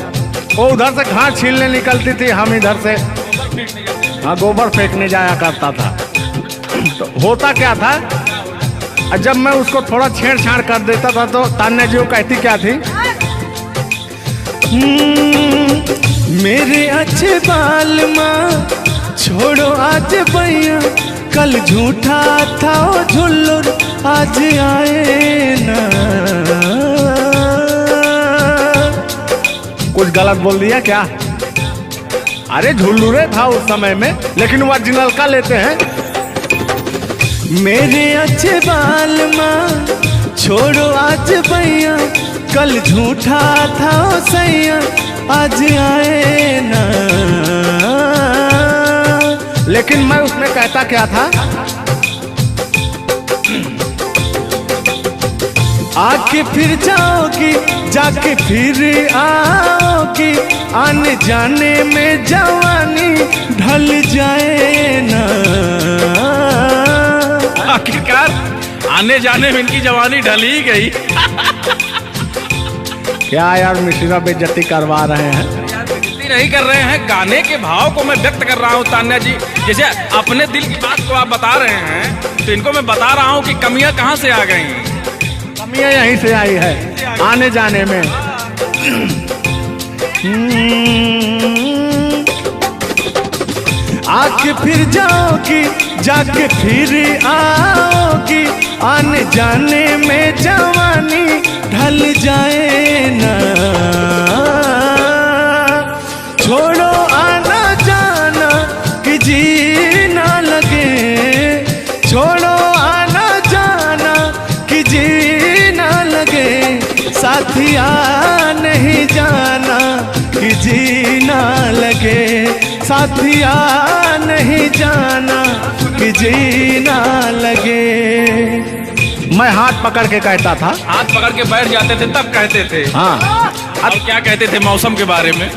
वो उधर से घास छीलने निकलती थी, हम इधर से गोबर फेंकने जाया करता था। तो होता क्या था, जब मैं उसको थोड़ा छेड़छाड़ कर देता था तो तान्या जी वो कहती क्या थी, मेरे अच्छे बाल माँ छोड़ो आज भैया, कल झूठा था वो झुल्लुर आज आए ना। कुछ गलत बोल दिया क्या? अरे झुल्लुरे था उस समय में, लेकिन ओरिजिनल का लेते हैं। मेरे अच्छे बाल माँ छोड़ो आज भैया, कल झूठा था वो सैया आज आए ना। लेकिन मैं उसमें कहता क्या था, आके फिर जाओगी जाके फिर आओगी, आने जाने में जवानी ढल जाए ना। आखिरकार आने जाने में इनकी जवानी ढल ही गई। क्या यार मिश्रा बेइज्जती करवा रहे हैं? यार बेइज्जती नहीं कर रहे हैं, गाने के भाव को मैं व्यक्त कर रहा हूँ तान्या जी। जैसे अपने दिल की बात को आप बता रहे हैं, तो इनको मैं बता rहा हूँ कि कमियां कहाँ से आ गई। कमियां यहीं से आई है आने जाने में। आके फिर जाओगी जाके फिर आओगी, आने जाने में जवानी ढल जाए ना। छोड़ो आना जाना कि जी ना लगे, छोड़ो आना जाना कि जी ना लगे, साथिया नहीं जाना कि जी ना लगे, साथिया नहीं जाना कि जी ना लगे। मैं हाथ पकड़ के कहता था, हाथ पकड़ के बैठ जाते थे तब कहते थे। हाँ अब क्या कहते थे मौसम के बारे में?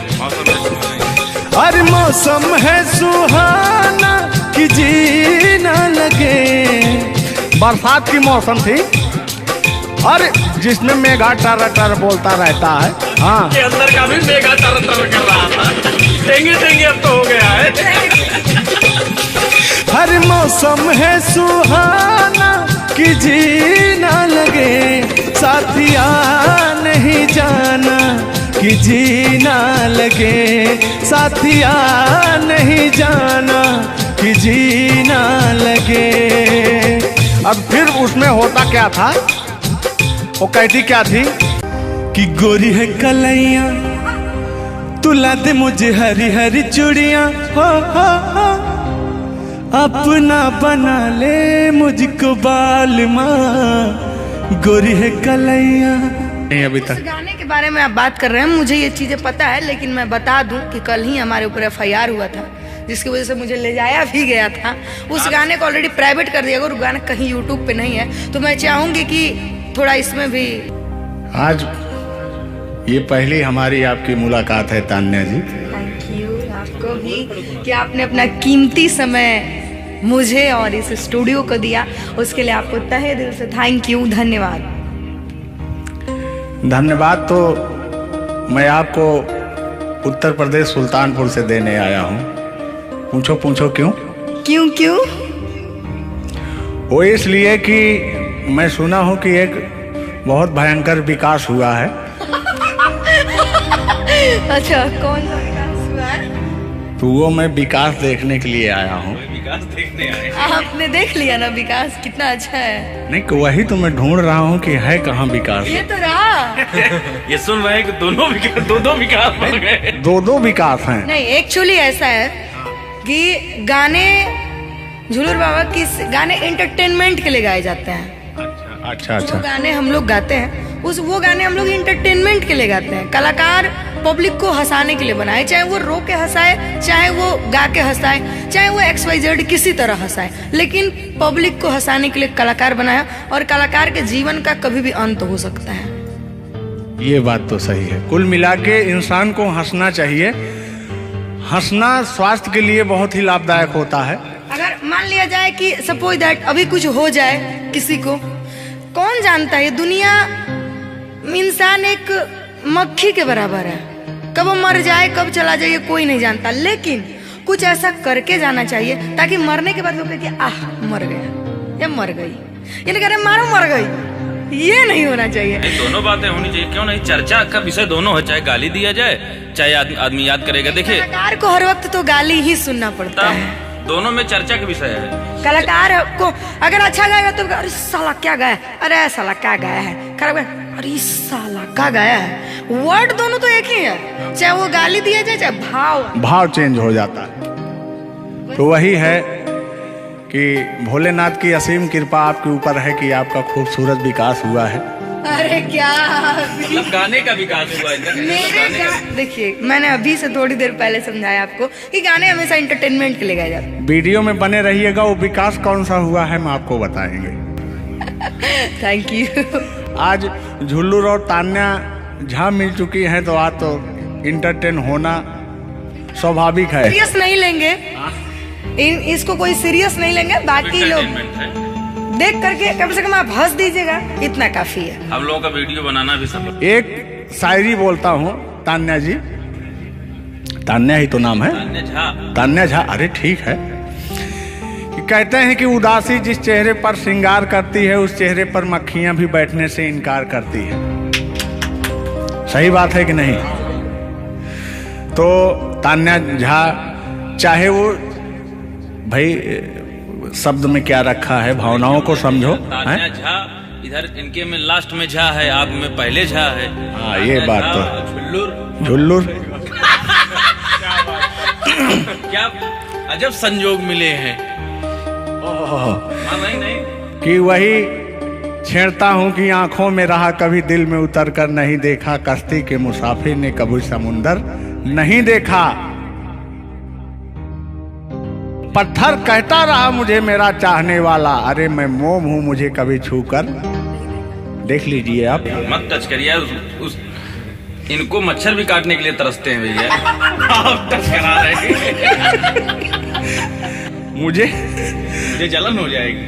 अरे मौसम है सुहाना कि जी ना लगे। बरसात की मौसम थी, अरे जिसमें मेघा टर टर बोलता रहता है। हाँ के अंदर का भी मेघा तर तर कर रहा था। देंगे देंगे अब तो हो गया है। हर मौसम है सुहाना कि जी ना लगे, साथिया नहीं जाना कि जी ना लगे, साथिया नहीं जाना कि जी ना लगे। अब फिर उसमें होता क्या था, वो कहती क्या थी कि गोरी है कलैया तुला दे मुझे हरी हरी चूड़ियां, हो अपना बना ले मुझको बाल माँ, गोरी है कलैया। नहीं अभी तक गाने के बारे में आप बात कर रहे हैं, मुझे ये चीजें पता है, लेकिन मैं बता दूं कि कल ही हमारे ऊपर FIR हुआ था, जिसकी वजह से मुझे ले जाया भी गया था। उस गाने को ऑलरेडी प्राइवेट कर दिया, अगर वो गाना कहीं YouTube पे नहीं है तो मैं चाहूंगी कि थोड़ा इसमें भी। आज ये पहली हमारी आपकी मुलाकात है तान्या जी। थैंक यू आपको भी कि आपने अपना कीमती समय मुझे और इस स्टूडियो को दिया, उसके लिए आपको तहे दिल से थैंक यू, धन्यवाद। धन्यवाद तो मैं आपको उत्तर प्रदेश सुल्तानपुर से देने आया हूँ। पूछो पूछो क्यों? क्यों क्यों? वो इसलिए कि मैं सुना हूँ कि एक बहुत भयंकर विकास हुआ है। अच्छा, कौन सा विकास हुआ है? तो वो मैं विकास देखने के लिए आया हूँ। विकास देखने आए। आपने देख लिया ना विकास कितना अच्छा है? नहीं वही तो मैं ढूंढ रहा हूँ कि है कहाँ विकास। ये तो रहा। ये सुन रहे हैं कि दो विकास बन गए। दो विकास हैं। नहीं, एक्चुअली ऐसा है कि गाने झूलूर बाबा की गाने एंटरटेनमेंट के लिए गाए जाते हैं। अच्छा जो गाने हम लोग गाते हैं वो गाने हम लोग इंटरटेनमेंट के लिए गाते हैं। कलाकार पब्लिक को हंसाने के लिए बनाए, चाहे वो रो के हंसाए, चाहे वो गा के हंसाए, चाहे वो XYZ किसी तरह हंसाए, लेकिन पब्लिक को हंसाने के लिए कलाकार बनाया। और कलाकार के जीवन का कभी भी अंत हो सकता है। ये बात तो सही है। कुल मिला के इंसान को हंसना चाहिए। हंसना स्वास्थ्य के लिए बहुत ही लाभदायक होता है। अगर मान लिया जाए कि सपोज दैट अभी कुछ हो जाए किसी को, कौन जानता है दुनिया, इंसान एक मक्खी के बराबर है, कब वो मर जाए कब चला जाए कोई नहीं जानता, लेकिन कुछ ऐसा करके जाना चाहिए ताकि मरने के बाद लोग कहे कि आह मर गया या मर गई, ये नहीं कह रहे मारो मर गई। ये नहीं होना चाहिए। दोनों बातें होनी चाहिए, क्यों नहीं? चर्चा का विषय दोनों है, चाहे गाली दिया जाए चाहे आदमी याद करेगा। देखिए कलाकार को हर वक्त तो गाली ही सुनना पड़ता है, दोनों में चर्चा का विषय है। कलाकार को अगर अच्छा गाएगा तो अरे साला क्या गाया, अरे साला क्या गाया है, खराब गाया, अरे साला क्या गाया है। वर्ड दोनों तो एक ही है, चाहे वो गाली दिया जाए चाहे भाव चेंज हो जाता है। तो वही है कि भोलेनाथ की असीम कृपा आपके ऊपर है कि आपका खूबसूरत विकास हुआ है। अरे क्या मतलब गाने का विकास हुआ है। देखिए मैंने अभी से थोड़ी देर पहले समझाया आपको कि गाने हमेशा इंटरटेनमेंट के लिए गाए जाते हैं। वीडियो में बने रहिएगा, वो विकास कौन सा हुआ है हम आपको बताएंगे। Thank you. आज झुल्लूर और तान्या झा मिल चुकी हैं, तो आज तो इंटरटेन होना स्वाभाविक है। सीरियस नहीं लेंगे, इसको कोई सीरियस नहीं लेंगे। बाकी लोग देख करके कम से कम आप हंस दीजिएगा, इतना काफी है। हम लोगों का वीडियो बनाना भी सब। एक शायरी बोलता हूँ तान्या जी, तान्या ही तो नाम है, तान्या झा। अरे ठीक है। कि कहते हैं कि उदासी जिस चेहरे पर श्रृंगार करती है, उस चेहरे पर मक्खियां भी बैठने से इनकार करती है। सही बात है कि नहीं? तो तान्या झा, चाहे वो भाई शब्द में क्या रखा है, भावनाओं को समझो। तान्या झा इधर इनके में लास्ट में झा है, आप में पहले झा है। हाँ ये बात तो झुल्लुर क्या अजब संजोग मिले हैं। नहीं कि वही छेड़ता हूँ कि आंखों में रहा कभी दिल में उतर कर नहीं देखा, कश्ती के मुसाफिर ने कभी समुंदर नहीं देखा। पत्थर कहता रहा मुझे मेरा चाहने वाला, अरे मैं मोम हूं मुझे कभी छूकर देख लीजिए आप। मत टच करिए इनको, मच्छर भी काटने के लिए तरसते हैं भैया। आप टच करा रहे मुझे जलन हो जाएगी।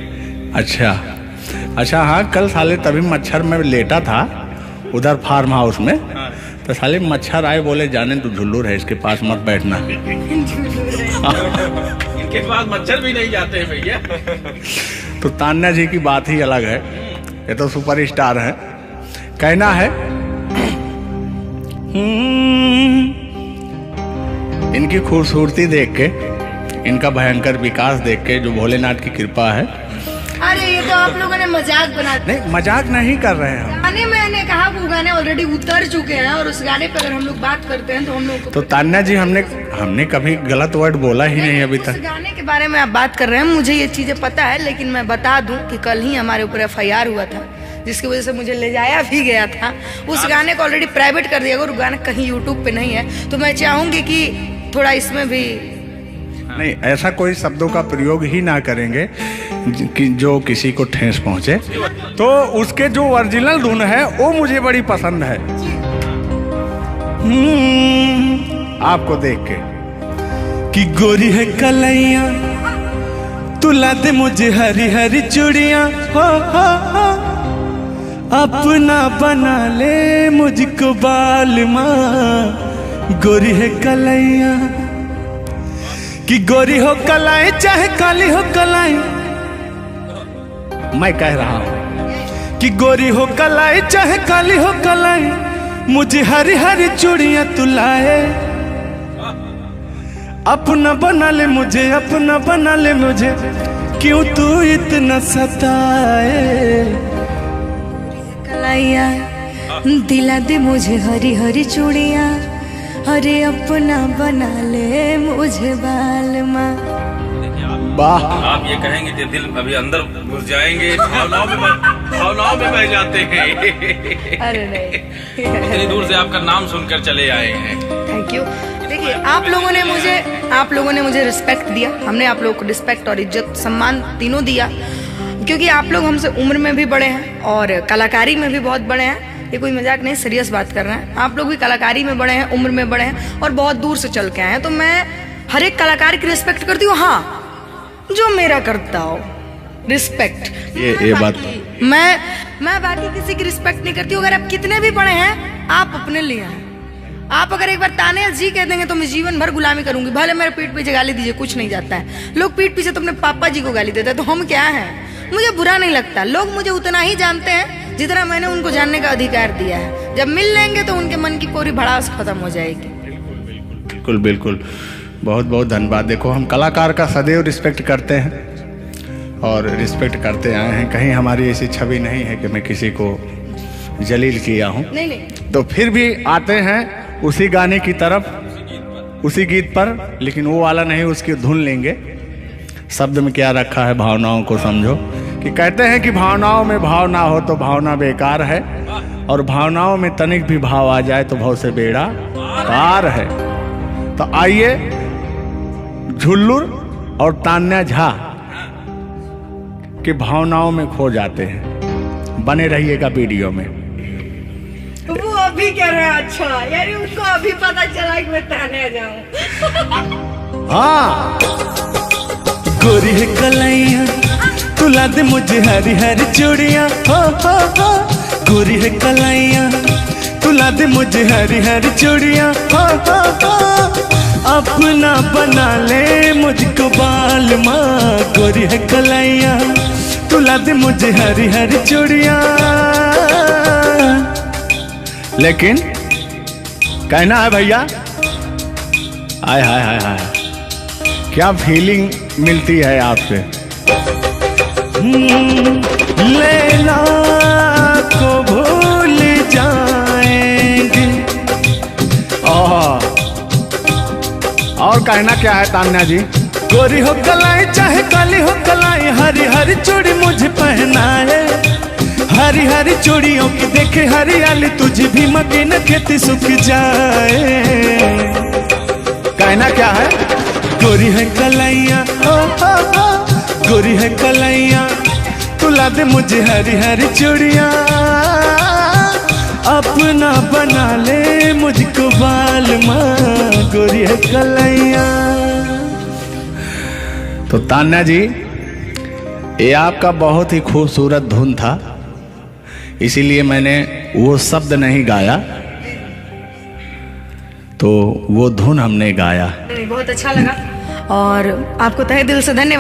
अच्छा हाँ, कल साले तभी मच्छर में लेटा था उधर फार्म हाउस में। हाँ। तो साले मच्छर आए, बोले जाने तू झुल्लूर है, इसके पास मत बैठना। इनके पास मच्छर भी नहीं जाते हैं भैया। तो तान्या जी की बात ही अलग है, ये तो सुपरस्टार है। कहना है इनकी खूबसूरती देख के, इनका भयंकर विकास देख के, जो भोलेनाथ की कृपा है। अरे ये तो आप लोगों ने मजाक बना दिया। नहीं मजाक नहीं कर रहे हैं। गाने मैंने कहा वो गाने ऑलरेडी उतर चुके हैं, और उस गाने पे अगर हम लोग बात करते हैं तो हम लोग तो तान्या जी हमने कभी गलत वर्ड बोला ही नहीं अभी तक। उस गाने के बारे में आप बात कर रहे हैं, मुझे ये चीजें पता है, लेकिन मैं बता दूं कि कल ही हमारे ऊपर FIR हुआ था, जिसकी वजह से मुझे ले जाया भी गया था। उस गाने को ऑलरेडी प्राइवेट कर दिया, और गाना कहीं यूट्यूब पे नहीं है। तो मैं चाहूंगी कि थोड़ा इसमें भी नहीं, ऐसा कोई शब्दों का प्रयोग ही ना करेंगे कि जो किसी को ठेस पहुंचे। तो उसके जो ओरिजिनल धुन है वो मुझे बड़ी पसंद है। आपको देख के कि गोरी है कलैया, तुला दे मुझे हरी हरी चूड़ियां, हो अपना बना ले मुझको बाल माँ। गोरी है कलैया, कि गोरी हो कलाई चाहे काली हो कलाई, मैं कह रहा हूं कि गोरी हो कलाई चाहे काली हो कलाई, मुझे हरी हरी चूड़ियां तू लाए, अपना बना ले मुझे, अपना बना ले मुझे, क्यों तू इतना सताए। कलाइया दिला दे मुझे हरी हरी चूड़ियां, अरे अपना बना ले मुझे बाल माँ। वाह, आप ये कहेंगे कि दिल अभी अंदर घुस जाएंगे, भावनाओं में बह जाते हैं। अरे नहीं, इतनी दूर से आपका नाम सुनकर चले आए हैं। Thank you. देखिए, आप लोगों ने मुझे रिस्पेक्ट दिया, हमने आप लोगों को रिस्पेक्ट और इज्जत सम्मान तीनों दिया, क्योंकि आप लोग हमसे उम्र में भी बड़े हैं और कलाकारी में भी बहुत बड़े हैं। ये कोई मजाक नहीं, सीरियस बात कर रहे हैं। आप लोग भी कलाकारी में बड़े हैं, उम्र में बड़े हैं और बहुत दूर से चल के आए हैं, तो मैं हर एक कलाकार की रिस्पेक्ट करती हूँ। हाँ, जो मेरा करता हो रिस्पेक्ट, ये बात मैं बाकी किसी की रिस्पेक्ट नहीं करती हूँ। अगर आप कितने भी बड़े हैं, आप अपने लिए हैं। आप अगर एक बार ताने जी कह देंगे तो मैं जीवन भर गुलामी करूंगी, भले मेरे पीठ पीछे गाली दीजिए, कुछ नहीं जाता है। लोग पीठ पीछे तो अपने पापा जी को गाली देते हैं, तो हम क्या हैं? मुझे बुरा नहीं लगता। लोग मुझे उतना ही जानते हैं जितना मैंने उनको जानने का अधिकार दिया है। जब मिल लेंगे तो उनके मन की पूरी भड़ास खत्म हो जाएगी। बिल्कुल बिल्कुल, बहुत बहुत धन्यवाद। देखो, हम कलाकार का सदैव रिस्पेक्ट करते हैं और रिस्पेक्ट करते आए हैं। कहीं हमारी ऐसी छवि नहीं है कि मैं किसी को जलील किया हूँ। नहीं, तो फिर भी आते हैं उसी गाने की तरफ, उसी गीत पर, लेकिन वो वाला नहीं, उसकी धुन लेंगे। शब्द में क्या रखा है, भावनाओं को समझो। कि कहते हैं कि भावनाओं में भाव ना हो तो भावना बेकार है, और भावनाओं में तनिक भी भाव आ जाए तो भाव से बेड़ा पार है। तो आइए, झुल्लुर और तान्या झा की भावनाओं में खो जाते हैं। बने रहिएगा वीडियो में। वो अभी कह रहे हैं, अच्छा यानी उनको अभी पता चला कि मैं तान्या जाऊं। हाँ, गोरी है कलाइया, तुला दे मुझे हरी हरी चूड़ियाँ। हो गोरी है कलाइया, तुला दे मुझे हरी हरी चूड़ियाँ। हो अपना बना ले मुझको बाल माँ। गोरी है कलाइया, तुला दे मुझे हरी हरी चूड़ियाँ। लेकिन कहना है भैया, हाय हाय हाय हाय, क्या फीलिंग मिलती है आपसे। लैला को भूल जाएंगे। और कहना क्या है तान्या जी। गोरी हो कलाई चाहे काली हो कलाई, हरी हरी चूड़ी मुझे पहनाए। हरी हरी चूड़ियों की देखे हरियाली, तुझे भी मगे न खेती सूख जाए। कहना क्या है। गोरी है कलाइया, गोरी है कलाइया, तुला दे मुझे हरी हरी चूड़ियाँ। अपना बना ले मुझको बाल माँ। गोरी है कलाइया। तो तान्या जी, ये आपका बहुत ही खूबसूरत धुन था, इसीलिए मैंने वो शब्द नहीं गाया, तो वो धुन हमने गाया। बहुत अच्छा लगा और आपको तहे दिल से धन्यवाद।